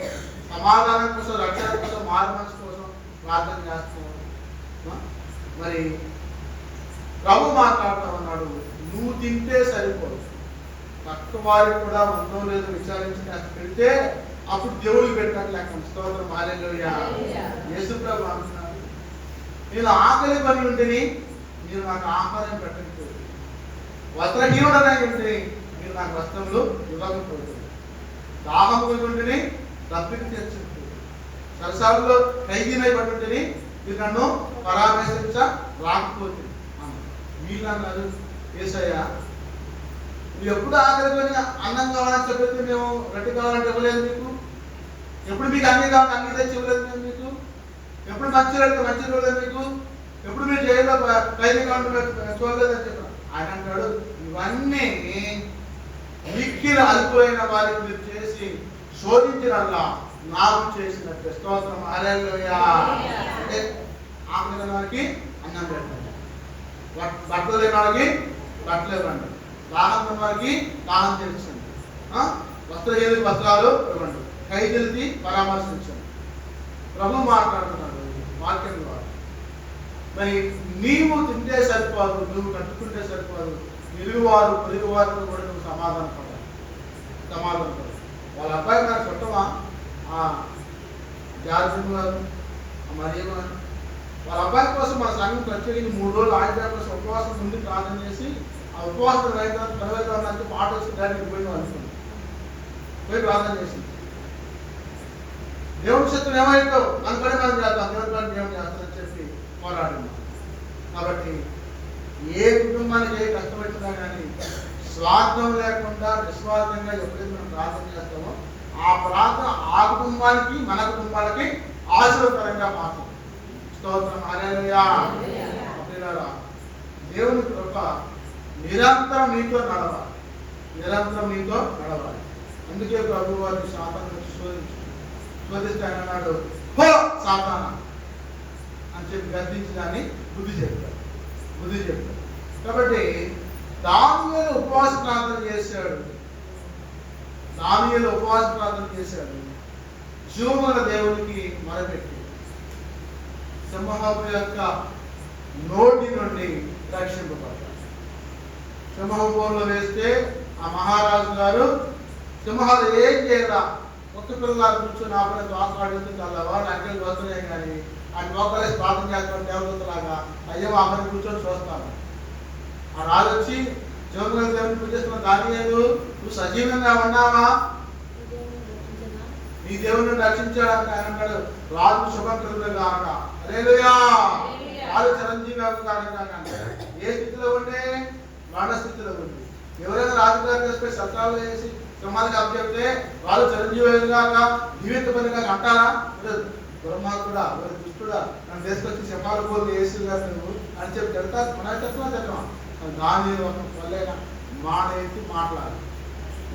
సమాధానం కోసం, రక్షణ కోసం, మారు మనసు కోసం ప్రార్థన చేస్తున్నావు. మరి ప్రభు మాట్లాడుతూ ఉన్నాడు, నువ్వు తింటే సరిపోదు, పక్క వారికి కూడా ఉందో లేదో విచారించి కాస్త పెడితే అప్పుడు దేవుడికి పెట్టినట్లు లెక్క. స్తోత్రం. హల్లెలూయా. యేసు ప్రభు అంటున్నాడు, నేను ఆకలి పని ఉంటేని మీరు నాకు ఆహారం పెట్టకపోతే, వస్త్రహీనుడనై ఉంటే మీరు నాకు వస్త్రములు ఇవ్వకపోతే, దాహం కొని ఉంటేని దప్పిక తెచ్చుకుంటే, సరసాలలో ఖైదీనై పడి ఉంటేని మీరు నన్ను పరామర్శించ రాకపోతే వీళ్ళు అన్నారు, యేసయ్యా నువ్వు ఎప్పుడు ఆకలికొని అన్నం కావాలని చెప్పేది మేము రొట్టె కావాలంటే ఇవ్వలేదు మీకు, ఎప్పుడు మీకు అన్ని కావాలంటే అన్ని తెచ్చి ఇవ్వలేదు మేము మీకు, ఎప్పుడు మంచి రెడ్డి మంచి ఇవ్వలేదు మీకు, ఎప్పుడు మీరు జైల్లో ఖైదీ కావాలంటే చూడలేదని చెప్పారు. ఆయన అంటాడు, ఇవన్నీ మిక్కిలి అల్పులైన వారికి మీరు చేసి శోధించినల్లా నాకు చేసినట్టు. స్తోత్రం. హల్లెలూయా. అంటే ఆకలి వారికి అన్నం పెట్టండి, బట్టలు లేని వారికి బట్టలు ఇవ్వండి, దాహం వారికి దాహం తెచ్చండి, వస్త్రహీనులకి వస్త్రాలు ఇవ్వండి, ఖైదీలకి పరామర్శించండి. ప్రభు మాట్లాడుతున్నాడు వాక్యం ద్వారా. మరి నీవు తింటే సరిపోదు, నువ్వు కట్టుకుంటే సరిపోదు, నిలుగువారు పొరుగు వారితో కూడా నువ్వు సమాధానం పడాలి. వాళ్ళ అబ్బాయి నాకు చుట్టమా జార్జిన్ గారు, మరియ గారు, వాళ్ళ అబ్బాయి కోసం మన సంఘం ప్రత్యేకించి 3 రోజులు ఆయన కోసం ఉపవాసం ముందు ప్రార్థన చేసి ఆ ఉపవాసం నెరవేర్చాలంటే పాట వచ్చి దానికి పోయి అనుకున్నాం, పోయి ప్రార్థన చేసింది. దేవుడి శక్తులు ఏమైందో అనుకునే మనం చేద్దాం, దేవుడి పని దేవుడు చేస్తానని చెప్పి పోరాడింది. కాబట్టి ఏ కుటుంబానికి ఏ కష్టం వచ్చినా కానీ స్వార్థం లేకుండా నిస్వార్థంగా ఎప్పుడైతే మనం ప్రార్థన చేస్తామో ఆ ప్రార్థన ఆ కుటుంబానికి మన కుటుంబాలకి ఆశీర్వకరంగా మారుతుంది. స్తోత్రం. హల్లెలూయా. దేవుని కృప నిరంతరం నీతో నడవాలి, నిరంతరం నీతో నడవాలి. అందుకే ప్రభు వారిని సాతాను శోధిస్తే ఆయన అన్నాడు, హో సాతానా అని చెప్పి గద్దించి దాన్ని బుద్ధి చెప్తాడు. కాబట్టి దానియేలు ఉపవాస ప్రార్థన చేశాడు. జీవముల దేవునికి మొరపెట్టి సింహపు యొక్క నోటి నుండి రక్షింపబడ్డాడు. సింహంలో వేస్తే ఆ మహారాజు గారు సింహాలు ఏం చేయరా, ఒక్క పిల్లలు కూర్చొని ఆపడే దోసలాడుతుంది కదా, వాళ్ళు అక్కడికి వస్తున్నాయి కానీ ఆ లోకలే ప్రార్థన చేస్తాడు దేవదూతలాగా, అయ్యో ఆపని కూర్చొని చూస్తాను. ఆ రాజు వచ్చి జీవగ్రంథ దేవుని పూజిస్తున్న దానియేలు నువ్వు సజీవంగా ఉన్నావా? నీ దేవుని రక్షించడానికి ఆయన అన్నాడు రాజు శుభకృతులు కాక హల్లెలూయా, రాజు చిరంజీవి కాక. ఏ స్థితిలో ఉండే? మరణ స్థితిలో ఉంది. ఎవరైనా రాజుగారు చేసుకుని సత్రాలు వేసి సింహానికి అప్పచెప్తే రాజు చిరంజీవి కాక జీవిత పనిగా అంటారా? దుర్మార్గుడా, దుష్టుడా, నన్ను తీసుకొచ్చి సింహాల కోరు వేసుగా నువ్వు అని చెప్పి తిడతారు. మన చెప్పమా దాని ఒక వల్లైనా మాట ఎత్తి మాట్లాడాలి.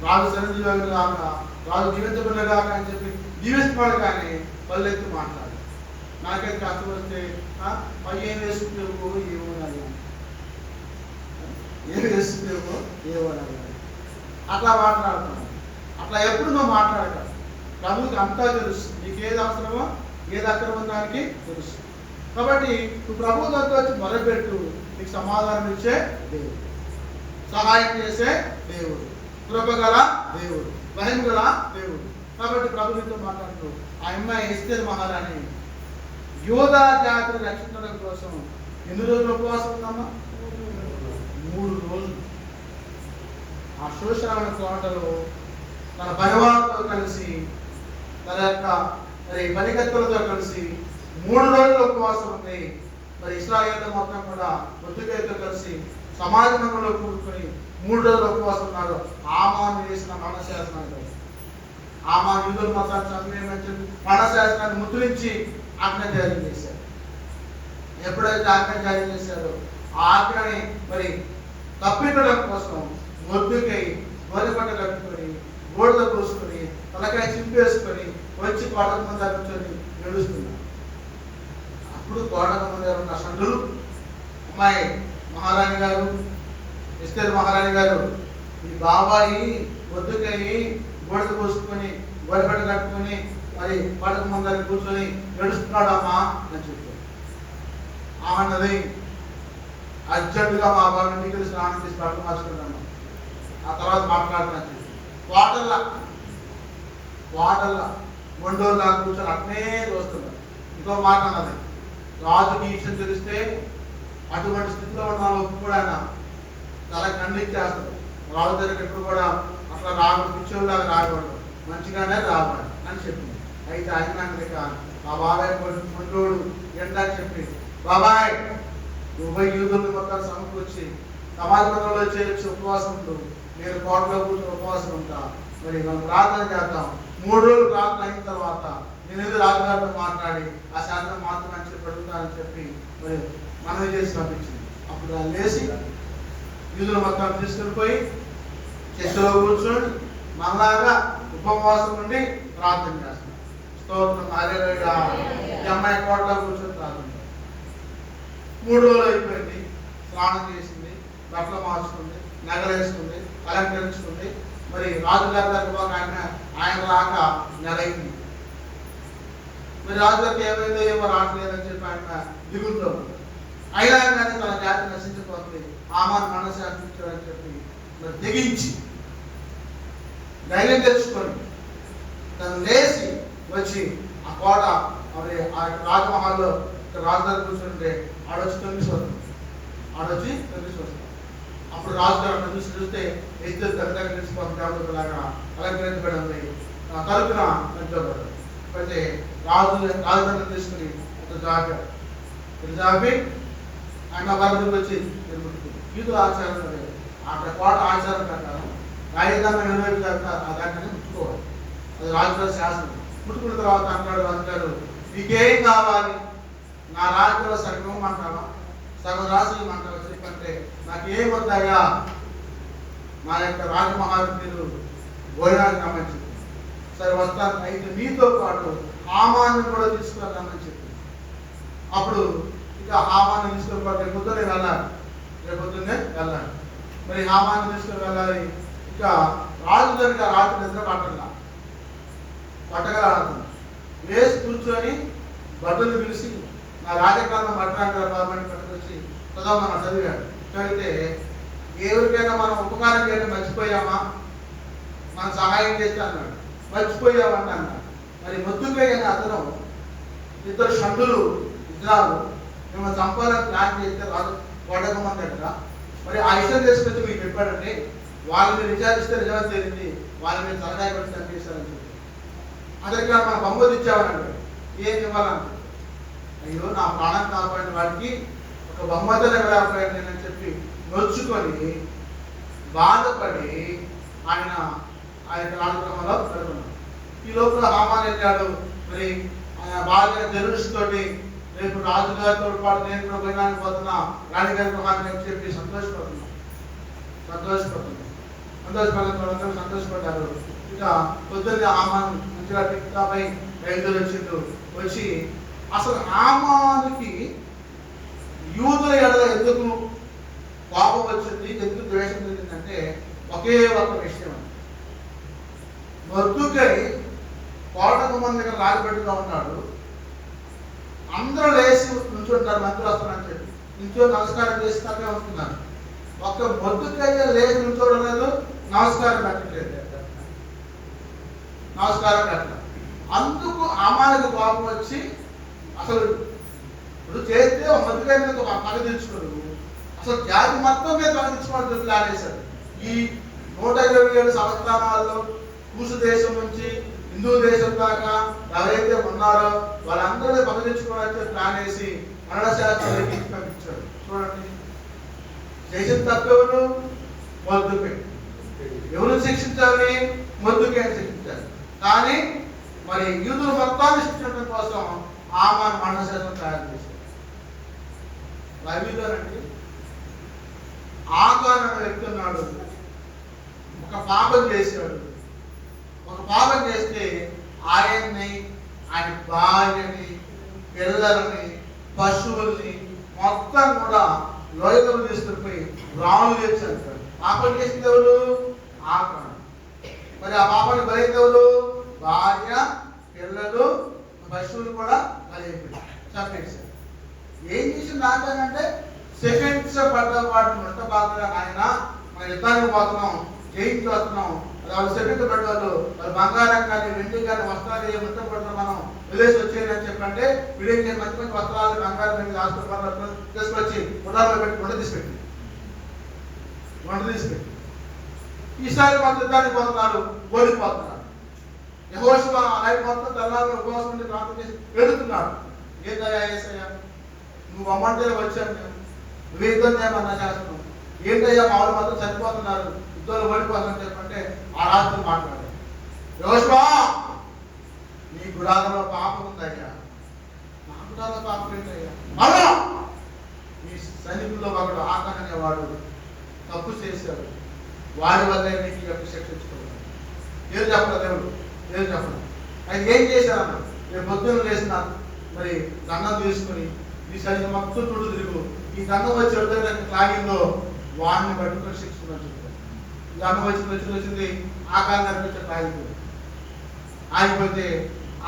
రాజు చిరంజీవి కాక రాజు జీవించబడిన కాక అని చెప్పి జీవిస్తున్నాడు, కానీ పళ్ళు ఎత్తి మాట్లాడాలి. నాకైతే కష్టం వస్తే పై ఏం వేసుకుంటేవో ఏమో ఏం వేసుకుంటేవో ఏమో అట్లా మాట్లాడుతున్నాను. అట్లా ఎప్పుడు నువ్వు మాట్లాడతావు. ప్రభువుకి అంతా తెలుసు, నీకు ఏది అవసరమో ఏది అక్రమం దానికి తెలుసు. కాబట్టి నువ్వు ప్రభు దగ్గర వచ్చి మొదలుపెట్టు, నీకు సమాధానం ఇచ్చే దేవుడు, సహాయం చేసే దేవుడు, కృపగల దేవుడు, భయం గల దేవుడు. కాబట్టి ప్రభు నీతో మాట్లాడుతూ ఆ అమ్మాయి ఎస్తేర్ మహారాణి యోధా జాతిని రక్షించడం కోసం ఎన్ని రోజులు ఉపవాసం ఉందమ్మా? 3 రోజులు. ఆ శోషణ కోటలో తన పరివారంతో కలిసి తన యొక్క మరి పనికత్తులతో కలిసి 3 రోజులు ఉపవాసం ఉంది. మరి ఇశ్రాయేలు మొత్తం కూడా పొద్దుకైతో కలిసి సమాజ మందిరంలో కూడుకొని 3 రోజులు ఉపవాసం ఉన్నారు. ఆమాను చేసిన మరణశాసనాలు, ఆమాను యూదుల మొత్తాన్ని చంపేయమని మరణశాసనాన్ని ముద్రించి ఆజ్ఞ జారీ చేశారు. ఎప్పుడైతే ఆజ్ఞ జారీ చేశారో ఆ ఆజ్ఞని మరి తప్పించడం కోసం మొద్దుకై గోధుమట కట్టుకొని గోడద పోసుకొని తలకాయ చింపేసుకొని వచ్చి కోటక ముందు కూర్చొని ఏడుస్తున్నారు. అప్పుడు కోటక ముందు ఉన్న సండులు అమ్మాయి మహారాణి గారు, ఎస్తేర్ మహారాణి గారు, ఈ బాబాయి మొద్దుకై గోడద పోసుకొని గోడపట కట్టుకొని మరి కోటక ముందర కూర్చొని ఏడుస్తున్నాడమ్మా అని చెప్పారు. ఆమెన్నది అర్జెంటుగా మా బాబు నీకు స్నానం చేసి పట్టు మార్చుకుంటాను, ఆ తర్వాత మాట్లాడుతున్నాను చెప్పి వాటల్లా మొండోళ్ళ కూర్చొని అట్నే చూస్తున్నారు. ఇంకో మాట అన్నది, రాజుకి ఈ విషయం తెలిస్తే అటువంటి స్థితిలో ఉన్న వాళ్ళు కూడా ఆయన చాలా ఖండించేస్తారు. రాజు దగ్గర ఎప్పుడు కూడా అట్లా రాకూడదు, పిచ్చోళ్ళలాగా రాకూడదు, మంచిగానే రావాలి అని చెప్పింది. అయితే అయినాక ఆ బాబాయ్ మొండోడు ఏంటని చెప్పి, బాబాయ్ నువ్వు యూదుల్ని మొత్తం సమకూర్చి సమాజ మందిరంలో చేయొచ్చు ఉపవాసం ఉంటూ, నేను కోటలో కూర్చొని ఉపవాసం ఉంటా, మరి మనం ప్రార్థన చేద్దాం. 3 రోజులు ప్రార్థన అయిన తర్వాత నేను ఏదో రాజుగారితో మాట్లాడి ఆ శాసనం మాత్రం అని చెప్పి అడుగుతానని చెప్పి మరి మనవి చేసి పంపించింది. అప్పుడు దాన్ని లేచి యూదుల మొత్తం తీసుకుని పోయి చర్చలో కూర్చొని మనలాగా ఉపవాసం నుండి ప్రార్థన చేస్తున్నాం. స్తోత్రం హల్లెలూయా. ఈ అమ్మాయి కోటలో కూర్చొని ప్రార్థన 3 రోజులు అయిపోయింది. స్నానం చేసింది, బట్టలు మార్చుకుంది, నగలేసుకుంది, అలంకరించుకుంది. మరి రాజుగారి దగ్గర ఆయన రాక నెలైంది. మరి రాజుగారికి ఏమైందో ఏమో రావట్లేదని చెప్పి ఆయన దిగులుతో అయినా కానీ తన జాతి నశించిపోతుంది, ఆమాను మనశాంతించాడని చెప్పి మరి తెగించి ధైర్యం తెచ్చుకొని తను లేచి వచ్చి ఆ కోట మరి ఆ రాజమహల్లో రాజుగారు కూర్చుంటే ఆడొచ్చి తొంగిపోతుంది. అప్పుడు రాజుగారు చూస్తే ఎస్తేర్ దగ్గర నిలిచిపోతుంది, దేవతలాగా అలంకరించబడి ఉంది, తలుపున నిల్చోబడ్డాడు. అయితే రాజుగారిని తీసుకుని జాపి ఆయన వరకు వచ్చి యూదుల ఆచారం అక్కడ కోట ఆచారం ప్రకారం రాజధాని నిర్వహించారు, ఆ దాన్ని ముట్టుకోవాలి. అది రాజుగారి శాసనం. ముట్టుకున్న తర్వాత అంటాడు రాజుగారు, నీకేం కావాలి? నా రాజ్యంలో సగం అంటావా, సగం రాజులు అంటావా చెప్పంటే, నాకు ఏం వద్దయ్యా, నా యొక్క రాజమహారాజు భోజనానికి రమ్మని చెప్పి. సరే వస్తాను, అయితే మీతో పాటు హామాన్ని కూడా తీసుకురామని చెప్పి. అప్పుడు ఇక హామాన్ని తీసుకుని పాటు రేపు పొద్దున్నే వెళ్ళాలి. మరి హామాన్ని తీసుకుని వెళ్ళాలి. ఇక రాజు దగ్గర రాత్రి నిద్ర పట్టగలుగుతుంది. వేసి కూర్చొని బట్టలు పిలిచి నా రాజకాలం పట్టణానికి బాబాని పట్టుకొచ్చి చదవమని చదివాడు. చదివితే ఎవరికైనా మనం ఉపకారం చేయడం మర్చిపోయామా, మనం సహాయం చేస్తే అన్నాడు. మర్చిపోయామంట అన్నాడు. మరి మొద్దుకైన అతను 2 షండులు ఇద్దరు మిమ్మల్ని చంపాలని ప్లాన్ చేస్తే రాజు కోటకమంది దగ్గర మరి ఆ విషయం చేసుకొచ్చి మీకు చెప్పాడండి, వాళ్ళు మీరు విచారిస్తే నిజం తెలియదు, వాళ్ళు మీరు తలకాయ కొట్టి చంపేస్తారని చెప్పి అతనికి మన బహుమతి ఇచ్చామనండి. ఏం ఇవ్వాలంటే, అయ్యో నా ప్రాణం కాపాడిన వాడికి ఒక బహుమతి లేకపోయింది అని చెప్పి నొచ్చుకొని బాధపడి ఆయన రాజగృహంలో పెడుతున్నాడు. ఈ లోపల హామాన్ వెళ్ళాడు. మరి ఆయన బాగా జరుస్తోటి రేపు రాజుగారితో పాటు నేను కూడా పోయినానికి పోతున్నా, రాణిగారి గృహాన్ని అని చెప్పి సంతోషపడుతున్నాడు. సంతోషపడ్డారు. ఇక పొద్దున్న హామాన్ మంచిగా టిక్టాపై రైతులు వచ్చి అసలు హామానుకి యూదుల ఎడల ఎందుకు కోపం వచ్చింది, ఎందుకు ద్వేషం జరిగిందంటే ఒకే ఒక విషయం. మొర్దుకై కోటకు మంది దగ్గర రాజబెట్టుగా ఉన్నాడు. అందరూ లేచి నుంచుంటారు, మంత్రులు వస్తారని చెప్పి ఇంట్లో నమస్కారం చేసి తప్పే వస్తున్నారు. ఒక్క మొర్దుకై లేచి నుంచోవడం లేదు, నమస్కారం పెట్టలేదు. అందుకు హామానుకి కోపం వచ్చి అసలు ఇప్పుడు చేస్తే మొర్దుకై మీద ఒక పగ తెచ్చుకోడు, అసలు జాతి మొత్తం మీద పగ తెచ్చుకోవడం ప్లాన్ వేశాడు. ఈ 127 సంవత్సరాల్లో కూసు దేశం నుంచి హిందూ దేశం దాకా ఎవరైతే ఉన్నారో వాళ్ళందరినీ పగ తెచ్చుకోవాలని ప్లాన్ వేసి కన్నడ శాస్త్రాలకి పంపించాడు. చూడండి, చేసిన తప్పెవరు? మొర్దుకై. ఎవరు శిక్షించాలి? మొర్దుకై శిక్షించాలి. కానీ మరి యూదులు మొత్తాన్ని శిక్షించడం కోసం హామాను మరణశాసనం తయారు చేశాడు. బైబిల్లోనండి ఆకాన్ అనే వ్యక్తి ఉన్నాడు. ఒక పాపం చేశాడు. ఒక పాపం చేస్తే ఆయన్ని, ఆయన భార్యని, పిల్లలని, పశువుల్ని మొత్తం కూడా లోయలో తీసుకుని రాళ్ళు చేసి అంటాడు. పాపం చేసింది ఎవరు? ఆకాన్. మరి ఆ పాపాన్ని బలైంది ఎవరు? భార్య, పిల్లలు, పశువులు కూడా బలైపోయారు, చంపేశారు. ఏం చేసింది ఆకాన్ అంటే సెకండ్స్ పడ్డవాడు నొట్ట బాగా ఆయన మన యుద్ధానికి పోతున్నాం, జయించి వస్తున్నాం, వాళ్ళు సెకండ్ పడ్డవాళ్ళు వాళ్ళు బంగారం కానీ వెండి కానీ వస్త్రాలు ముట్ట పడుతున్నాం, మనం విలేజ్ వచ్చేయని చెప్పంటే వీడియో మంచి మంచి వస్త్రాలు బంగారం వెండి హాస్పిటల్ తీసుకొచ్చి గుడాలో పెట్టి వంట తీసిపెట్టి ఈసారి మన యుద్ధానికి పోతున్నారు, ఓడిపోతున్నారు. యెహోషువ లైఫ్ మొత్తం తెల్లారి ఉపవాసం ఉండి ప్రార్థన చేసి వెళుతున్నాడు. ఏందయ్యా యేసయ్యా, నువ్వు అమ్మంటే వచ్చాను, నేను నువ్వు యుద్ధం చేయమన్నా చేస్తున్నావు, ఏంటయ్యా మా వాళ్ళు మాత్రం చనిపోతున్నారు, యుద్ధంలో ఓడిపోతుందని చెప్పంటే ఆ రాత్రి మాట్లాడారు. యెహోషువ, నీ గుడారంలో పాపం ఉందయ్యా. నా గుడారంలో పాపం ఏంటయ్యా? అవునా, మీ సైనికుల్లో ఒకడు ఆకాన్ అనేవాడు తప్పు చేశాడు, వాడి వల్లే నీకు ఈ యొక్క శిక్షించుకోవాలి. ఏం చెప్పలేదు దేవుడు, ఏం చెప్పలేదు. ఆయన ఏం చేశారన్న, నేను పొద్దున్న లేసినాను, మరి దండం తీసుకుని ఈ సైనిక మొత్తం చుట్టూ తిరుగు, ఈ దండం వచ్చి ఎవరిదైనా లాగిందో వాడిని పట్టుకొని శిక్షించమని చెప్పారు. దండం వచ్చింది ఆకారం కనిపించే ఆగిపోయింది. ఆగిపోతే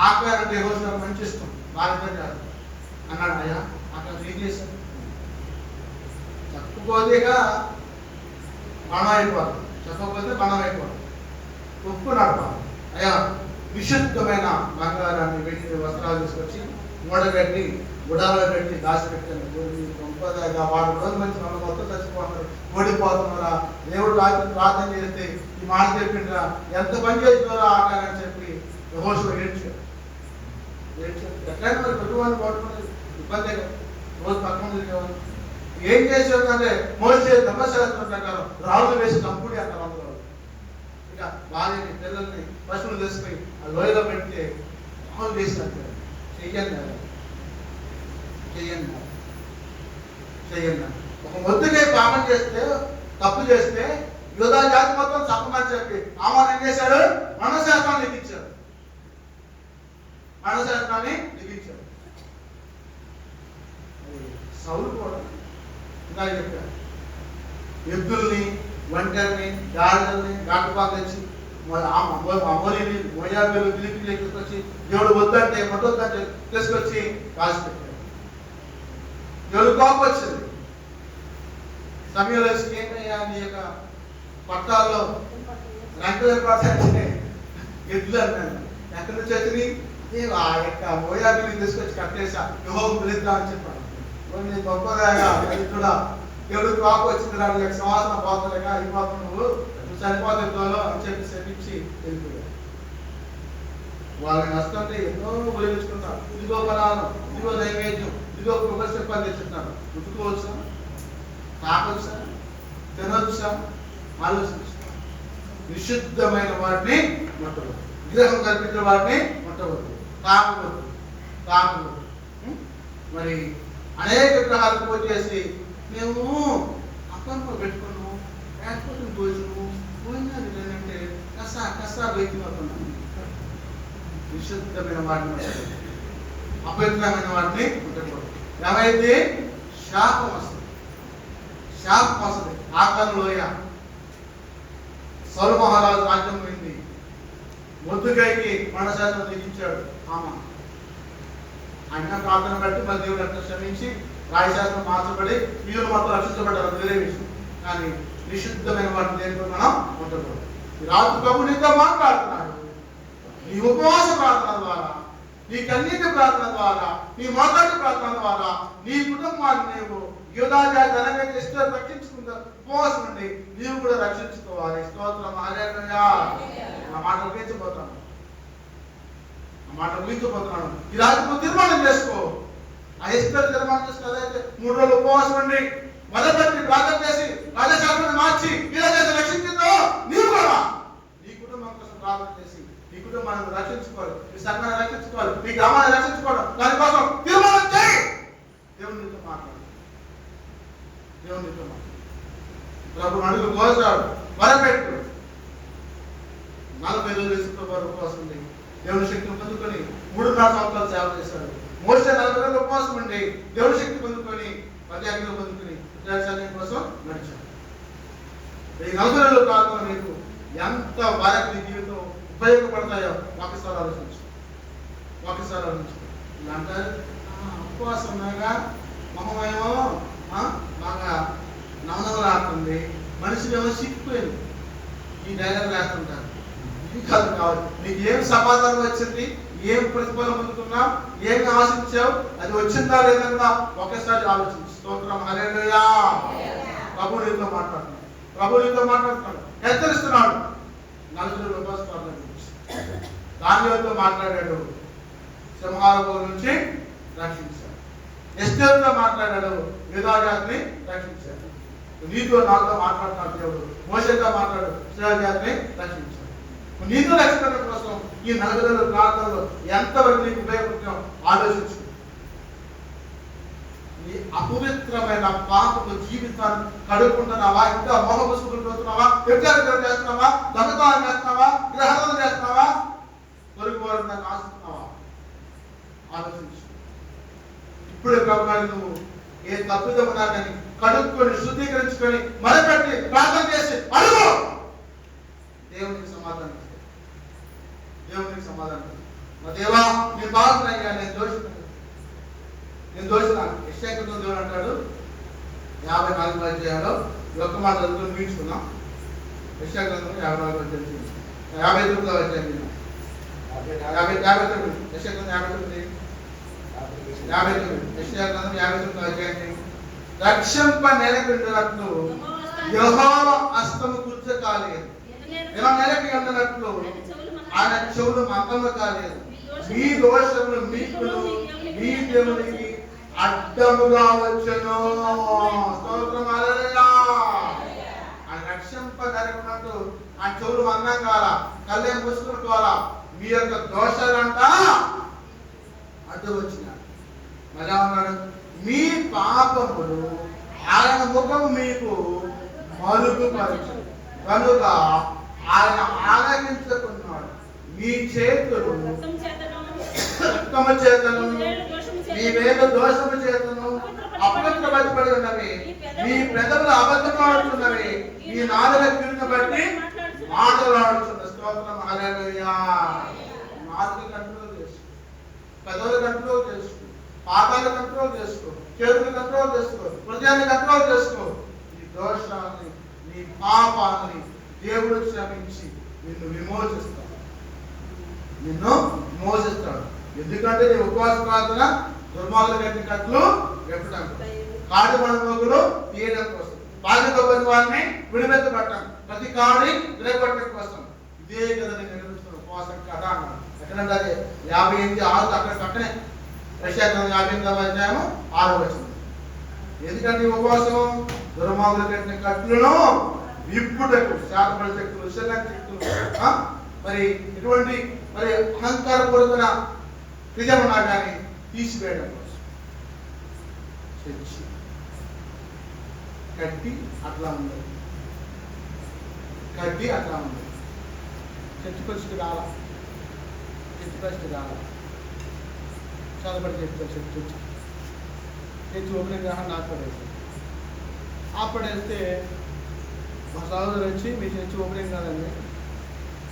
ఆకారం అంటే యెహోషువకు మంచి ఇష్టం, బాధ్యత చేస్తాడు అన్నాడు. అయ్యా అక్కడ ఏం చేశాను? చెప్పుకోదేగా మనం అయిపోవాలి, చెప్పకపోతే మనం అయిపోవాలి. ఒప్పుకున్నాడు. అయ్యా విశుద్ధమైన బంగారాన్ని వెండి వస్త్రాలు తీసుకొచ్చి మూడగట్టి గుడాలో పెట్టి దాచిపెట్టాను. గొప్పగా వాడు రోజు మంచి మన మొత్తం చచ్చిపోతున్నారు, ఓడిపోతున్నారా, దేవుడు రాత్రి ప్రార్థన చేస్తే ఈ మాట చెప్పిండ్రా, ఎంత పని చేస్తున్నారో ఆకారని చెప్పి యెహోషువ ఏడ్చాడు. ఎట్లయినా మరి కుటుంబాన్ని పట్టుకుని ఇబ్బంది రోజు పక్కన తిరిగేవారు. ఏం చేసేదంటే మోసే ధర్మశాస్త్రం ప్రకారం రాళ్ళు వేసి చంపుడి అంటారు అందరూ. ఇక భార్యని, పిల్లల్ని, పశువులు తీసుకుని ఆ లోయలో పెడితే రాళ్ళు వేసి అంటారు. చెయ్యండి. ఒక మొద్దుకై పాపం చేస్తే, తప్పు చేస్తే యూదా జాతి మొత్తం చంపమని చెప్పి హామాను ఏం చేశాడు? మరణశాసనాన్ని లిఖించాడు. సౌలు కూడా ఇంకా చెప్పాడు, ఎద్దుల్ని, ఒంటరిని, గాడిదల్ని ఘాటుపాలు తెచ్చి అమోరీని, మోయాబీలు, ఫిలిప్పీలు తీసుకొచ్చి దేవుడు వద్దంటే మొట్టొద్దంటే తీసుకొచ్చి కాల్చి పెట్టాడు. దేవుడు కోపం వచ్చింది. సమయంలో ఏమయ్యా నీ యొక్క పట్టాల్లో రంగుల పాటే ఎద్దులు అన్నాను, ఎక్కడి నుంచి వచ్చింది? ఆ యొక్క మోయాబీని తీసుకొచ్చి కట్టేసా, యెహోవాకు పిలుద్దాం అని చెప్పాడు. గొప్పగా కూడా దేవుడు కాపు వచ్చింది రాడు లేక శ్వాసన పోతలేక అయిపోతావు నువ్వు చనిపోతావు అని చెప్పి శపించి వెళ్ళిపోయాడు. వాళ్ళని నష్టంటే ఎన్నో ఉపయోగించుకుంటారు. ఇదిగో బలానం, ఇదిగో నైవేద్యం, ఇదిగో కృపశిల్పాలు తెచ్చుంటారు. ముట్టుకోవచ్చా, తాకొచ్చా, తినొచ్చా, ఆలోచించు. నిషిద్ధమైన వాటిని ముట్టవద్దు, విగ్రహం కల్పించిన వాటిని ముట్టవద్దు, తాకవద్దు. మరి అనేక విగ్రహాలకు వచ్చేసి మేము అప్పంలో పెట్టుకున్నాము, లేకపోతే భోజనము భోజనాలు ఏంటంటే కష్టా వ్యక్తిమవుతున్నాము. నిషిద్ధమైన వాటిని, అపవిత్రమైన వాటిని ముట్టకూడదు. ఏమైంది? శాపం వస్తుంది. ఆకారం లోయ సౌలు మహారాజు రాజ్యం పోయింది. మొద్దుకైకి మరణశాసనం విధించాడు. ఆయన ప్రార్థన బట్టి మరి దేవుడు అట్లా క్షమించి రాయశాస్త్రం మార్చబడి వీళ్ళు మొత్తం రక్షించబడ్డారు, వేరే విషయం. కానీ నిషిద్ధమైన వాటిని దేనితో మనం ఉండకూడదు. ఈ రాత్రి ప్రభు నీతో మాట్లాడుతున్నాడు. నీ ఉపవాస ప్రార్థన ద్వారా, నీ కన్నీటి ప్రార్థన ద్వారా, నీ మోకాటి ప్రార్థన ద్వారా నీ కుటుంబాన్ని నీవు యూదాజాతి అనగా ఎస్టర్ రక్షించుకుంటా ఉపవాసం ఉండి నీవు కూడా రక్షించుకోవాలి. స్తోత్రం, హల్లెలూయా. ఆ మాట ఊహించబోతున్నాను. ఈ రాత్రి తీర్మానం చేసుకో. ఆ ఎస్టర్ తీర్మానం చేసుకోవాలైతే 3 రోజులు ఉపవాసం ఉండి మొదటి ప్రార్థన చేసి రాజశాస్త్రాన్ని మార్చి ఇలా చేసి రక్షించుతో నీవు కూడా నీ కుటుంబం కోసం ప్రార్థన చేసి నీ కుటుంబాన్ని రక్షించుకోవాలి, నీ సంఘాన్ని రక్షించుకోవాలి, నీ గ్రామాన్ని రక్షించుకోవడం, దానికోసం తీర్మానం చేయి. దేవుడు నీతో మాట్లాడు. ప్రభు అడుగు కోసాడు, వరపెట్టు. 40 రోజులు ఉపవాసం ఉండి దేవుని శక్తిని పొందుకొని 3.5 సంవత్సరాలు సేవ చేశాడు. మోసే 40 రోజులు ఉపవాసం ఉండి దేవుని శక్తి పొందుకొని 10 ఆజ్ఞలు పొందుకొని సైన్యం కోసం నడిచాడు. ఈ 40 రోజుల కాలంలో నీకు ఎంత వారికి నీ జీవితం ఉపయోగపడతాయో ఒకసారి ఆలోచించు. ఇలా అంటారు, ఉపవాసం ఉన్నాగా మొహమేమో బాగా నవనవలాడుతుంది, మనిషినేమో సిక్కిపోయింది. ఈ డైలాగ్ రాస్తుంటారు. ఇది కాదు. నీకు ఏం సమాధానం వచ్చింది, ఏం ప్రతిఫలం పొందుతున్నావు, ఏమి ఆశించావు, అది వచ్చిందా లేదన్నా ఒకేసారి ఆలోచించు. స్తోత్రం, హల్లెలూయా. ప్రభు నీతో మాట్లాడుతున్నాడు, హెచ్చరిస్తున్నాడు. 40 రోజులు ఉపవాస ప్రార్థన గురించి దానితో మాట్లాడాడు. సింహాల నుంచి రక్షించాడు. ఎస్తేరుతో మాట్లాడాడు, యూదాజాతిని రక్షించాడు. నీతో నాతో మాట్లాడుతున్నాడు దేవుడు. మోషేతో మాట్లాడు, ఇశ్రాయేలు జాతిని రక్షించాడు. నీతో రక్షణ కోసం ఈ 40 రోజుల ప్రార్థనలో ఎంతవరకు నీకు ఉపయోగపడుతున్నావు ఆలోచించు. నీ అపవిత్రమైన పాపపు జీవితాన్ని కడుక్కుంటున్నావా, ఇంకా మోహ పుష్పులు పోతున్నావా, వ్యభిచారం చేస్తున్నావా, దొంగతనం చేస్తున్నావా, గ్రహణం చేస్తున్నావా, పొరుగు వారిని దాన్ని ఆశిస్తున్నావా? ఆలోచించు. ఇప్పుడే ప్రభుత్వాన్ని నువ్వు ఏ తప్పిదమున్నా కానీ కడుక్కొని శుద్ధీకరించుకొని మొదలుపెట్టి ప్రార్థన చేసి అడుగు. దేవునికి సమాధానం. మా దేవా, నేను బాగున్నాయ్యా, నేను దోషినాను. యెషయా దేవుడు అంటాడు 54వ అధ్యాయంలో ఒక్క మాట చదువుకొని ముగించుకున్నాం. యెషయా గ్రంథం 54వ అధ్యాయం 59వ అధ్యాయం 59 యెషయా గ్రంథం 59 యెషయా గ్రంథం 59వ అధ్యాయం. రక్షింప నెలకొండినట్లు యెహోవా హస్తము కుర్చ కాలేదు, ఇలా నెలకి ఉన్నట్లు ఆయన చెవులు మందము కాలేదు. మీ దోషములు మీకును మీ దేవునికి అడ్డముగా వచ్చెను. స్తోత్రం, హల్లెలూయా. ఆయన రక్షింప నెలకొన్నట్టు ఆయన చెవులు మందం కావాలా, కళ్ళే మూసుకోవాలా, మీ యొక్క దోషాలంట అడ్డు వచ్చిన. మళ్ళా ఉన్నాడు, మీ పాపములు ఆయన ముఖము మీకు మరుగుపరచు కనుక ఆయన ఆలకించుకున్నాడు. మీ చేతులు రక్తము చేతను మీ వేద దోషము చేతను అపవిత్రపరచబడి ఉన్నవి, మీ పెదవులు అబద్ధమాడుతున్నవి, మీ నాలుక కీడును బట్టి మాటలాడుతున్న. స్తోత్రం, హల్లెలూయా. నాలుక కంట్రోల్ చేసుకో, పెదవులు కంట్రోల్ చేసుకో, పాదాలు కంట్రోల్ చేసుకో, చేతులు కంట్రోల్ చేసుకో, హృదయాన్ని కంట్రోల్ చేసుకో. నీ దోషాన్ని, నీ పాపాన్ని దేవుడు క్షమించి నిన్ను విమోచిస్తాడు. ఎందుకంటే నీ ఉపవాస ప్రార్థన దుర్మార్గుల కంటే కట్లు ఎప్పుడు కాడి మనుమగులు తీయడం కోసం, బాధ్యతపడిన వారిని విడిపెట్టబట్టం, ప్రతి కాడి విడగొట్టడం కోసం. ఇదే కదా నేను నిర్మిస్తున్న ఉపవాసం కథ అన్నాడు. ఎక్కడంటే అది 58:6 అక్కడ పక్కనే యెషయా 58:6 ఎందుకంటే ఈ ఉపవాసం దుర్మార్గులు కట్టిన కట్టులను విప్పుటకు, శాతపడి శక్తులు, శరీరానికి శక్తులు, మరి ఇటువంటి మరి అహంకారపూరితమైన క్రియలున్నా కానీ తీసివేయడం కోసం. చర్చి కట్టి అట్లా ఉంది, కట్టి అట్లా ఉంది. చర్చి పరిస్థితి కాల, చర్చి పరిస్థితి కాల, చదవబడి చెప్తారు. చర్చి ఓపెనింగ్ కాకుండా ఆపడేసి మా సహోదరు వచ్చి మీ చర్చి ఓపెనింగ్ కాదండి,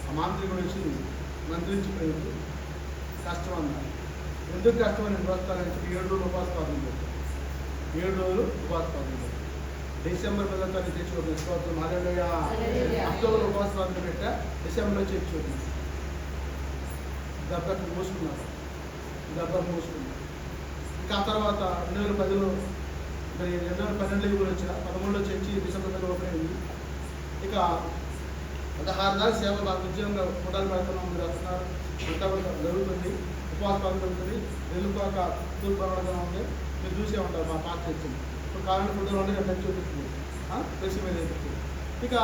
ఆ మాంత్రికుడు వచ్చి మంత్రించిపోయింది, కష్టం అన్నారు. ఎందుకు కష్టం అని వస్తానంటే 7 రోజులు ఉపవాస ప్రార్థన పెట్టారు. 7 రోజులు ఉపవాస ప్రార్థన పెట్టారు. డిసెంబర్ 10 చర్చి ఓపెన్, స్తోత్రం హల్లెలూయా. అక్టోబర్ ఉపవాస ప్రార్థన పెట్టా, డిసెంబర్లో చర్చి ఓపెన్. దెబ్బకు మూసుకున్నారు. ఇంకా ఆ తర్వాత 2010లో మరి 2012 కూడా వచ్చిన 13లో చర్చి డిసెంబర్ ఓపెన్ అయింది. ఇక 16 దాకా సేవ బాగా ఉద్యోగంగా ఫోటోలు పెడుతున్నాం, మీరు వస్తున్నారు, అంతా కూడా జరుగుతుంది. ఉపవాస ప్రార్థన జరుగుతుంది. వెలుగుపాక తూర్పు పడడం ఉంది, మీరు చూసే ఉంటారు మా పాత చర్చిని. ఇప్పుడు కాలంలో ఫోటోలు ఉంటే పెట్టి చూపిస్తుంది, ప్రెస్ మీద చూపిస్తుంది. ఇక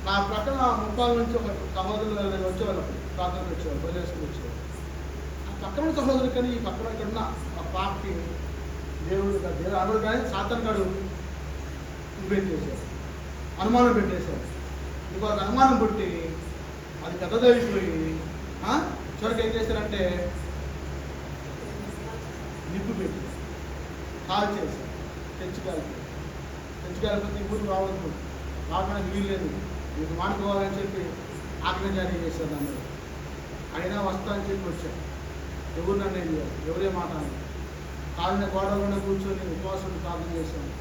నా ప్రక్కన 30 నుంచి ఒక సహోదరులు వచ్చేవాళ్ళు, ప్రార్థనకు వచ్చేవాళ్ళు, వదిలేసుకుని వచ్చేవాళ్ళు. ఆ పక్కన సహోదరు కానీ ఈ పక్కన ఉన్న ఆ పాపకి దేవుడు అడుగు కానీ సాతాను గాడు పెట్టేశారు, అనుమానం పెట్టేశారు. ఇంకొక అనుమానం పుట్టి అది పెద్దదైపోయి చివరికి ఏం చేశారంటే నిప్పు పెట్టి కాల్ చేశారు. చర్చి కాలిపోతే ఊరు రావద్దు, రావడానికి వీలు లేదు, మీకు మానుకోవాలని చెప్పి ఆజ్ఞ జారీ చేశారు. నన్ను అయినా వస్తా అని చెప్పి వచ్చాను. ఎవరు నన్ను ఏం చేయాలి, ఎవరే మాట కాలిన గోడలోనే కూర్చొని ఉపవాసం ప్రార్థన చేశాను.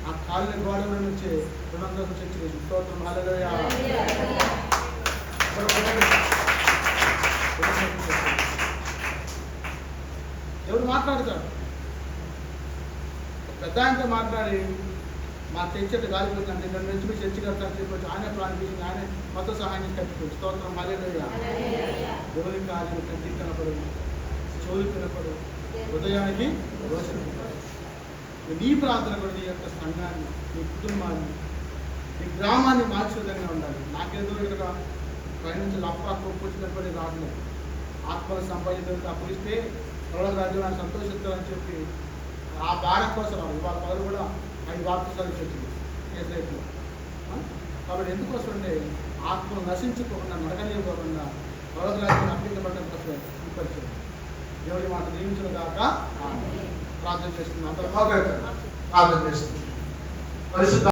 ఆ కాలిన గోడలో నుంచి 200 చర్చి చేసి స్తోత్రం హల్లెలూయా. ఎవరు మాట్లాడతాడు? పెద్ద ఆయనతో మాట్లాడి మా చర్చ గాలిపోతుందంటే నన్ను నుంచి మీ చర్చి కడతాను చెప్పొచ్చు. ఆయన ప్లాన్ చేసి ఆయన మొత్తం సహాయం కట్టుకోవచ్చు. స్తోత్రం హల్లెలూయా. దేవుని కార్యం కంటికి కనపడు, చెవులు కనపడు, హృదయానికి రోషం. నీ ప్రార్థన కూడా నీ యొక్క సంఘాన్ని, నీ కుటుంబాన్ని, నీ గ్రామాన్ని మార్చే విధంగా ఉండాలి. నాకేదో ఇక్కడ పైనుంచి కూర్చున్నటువంటి రావట్లేదు. ఆత్మల సంపాదించడానికి అప్పగిస్తే ప్రజల రాజ్యాన్ని సంతోషిస్తారని చెప్పి ఆ భారం కోసం ఇవాళ పదవి కూడా 5 వార్తలు వచ్చింది కేసీలో. కాబట్టి ఎందుకోసం అంటే ఆత్మలు నశించుకోకుండా, నడకలేకపోకుండా ప్రజల రాజ్యాన్ని అప్పగించబడడం కోసం పరిచయం. దేవుడి మాట దీవించిన దాకా ప్రార్థన చేస్తున్నాం. ప్రార్థన చేస్తుంది.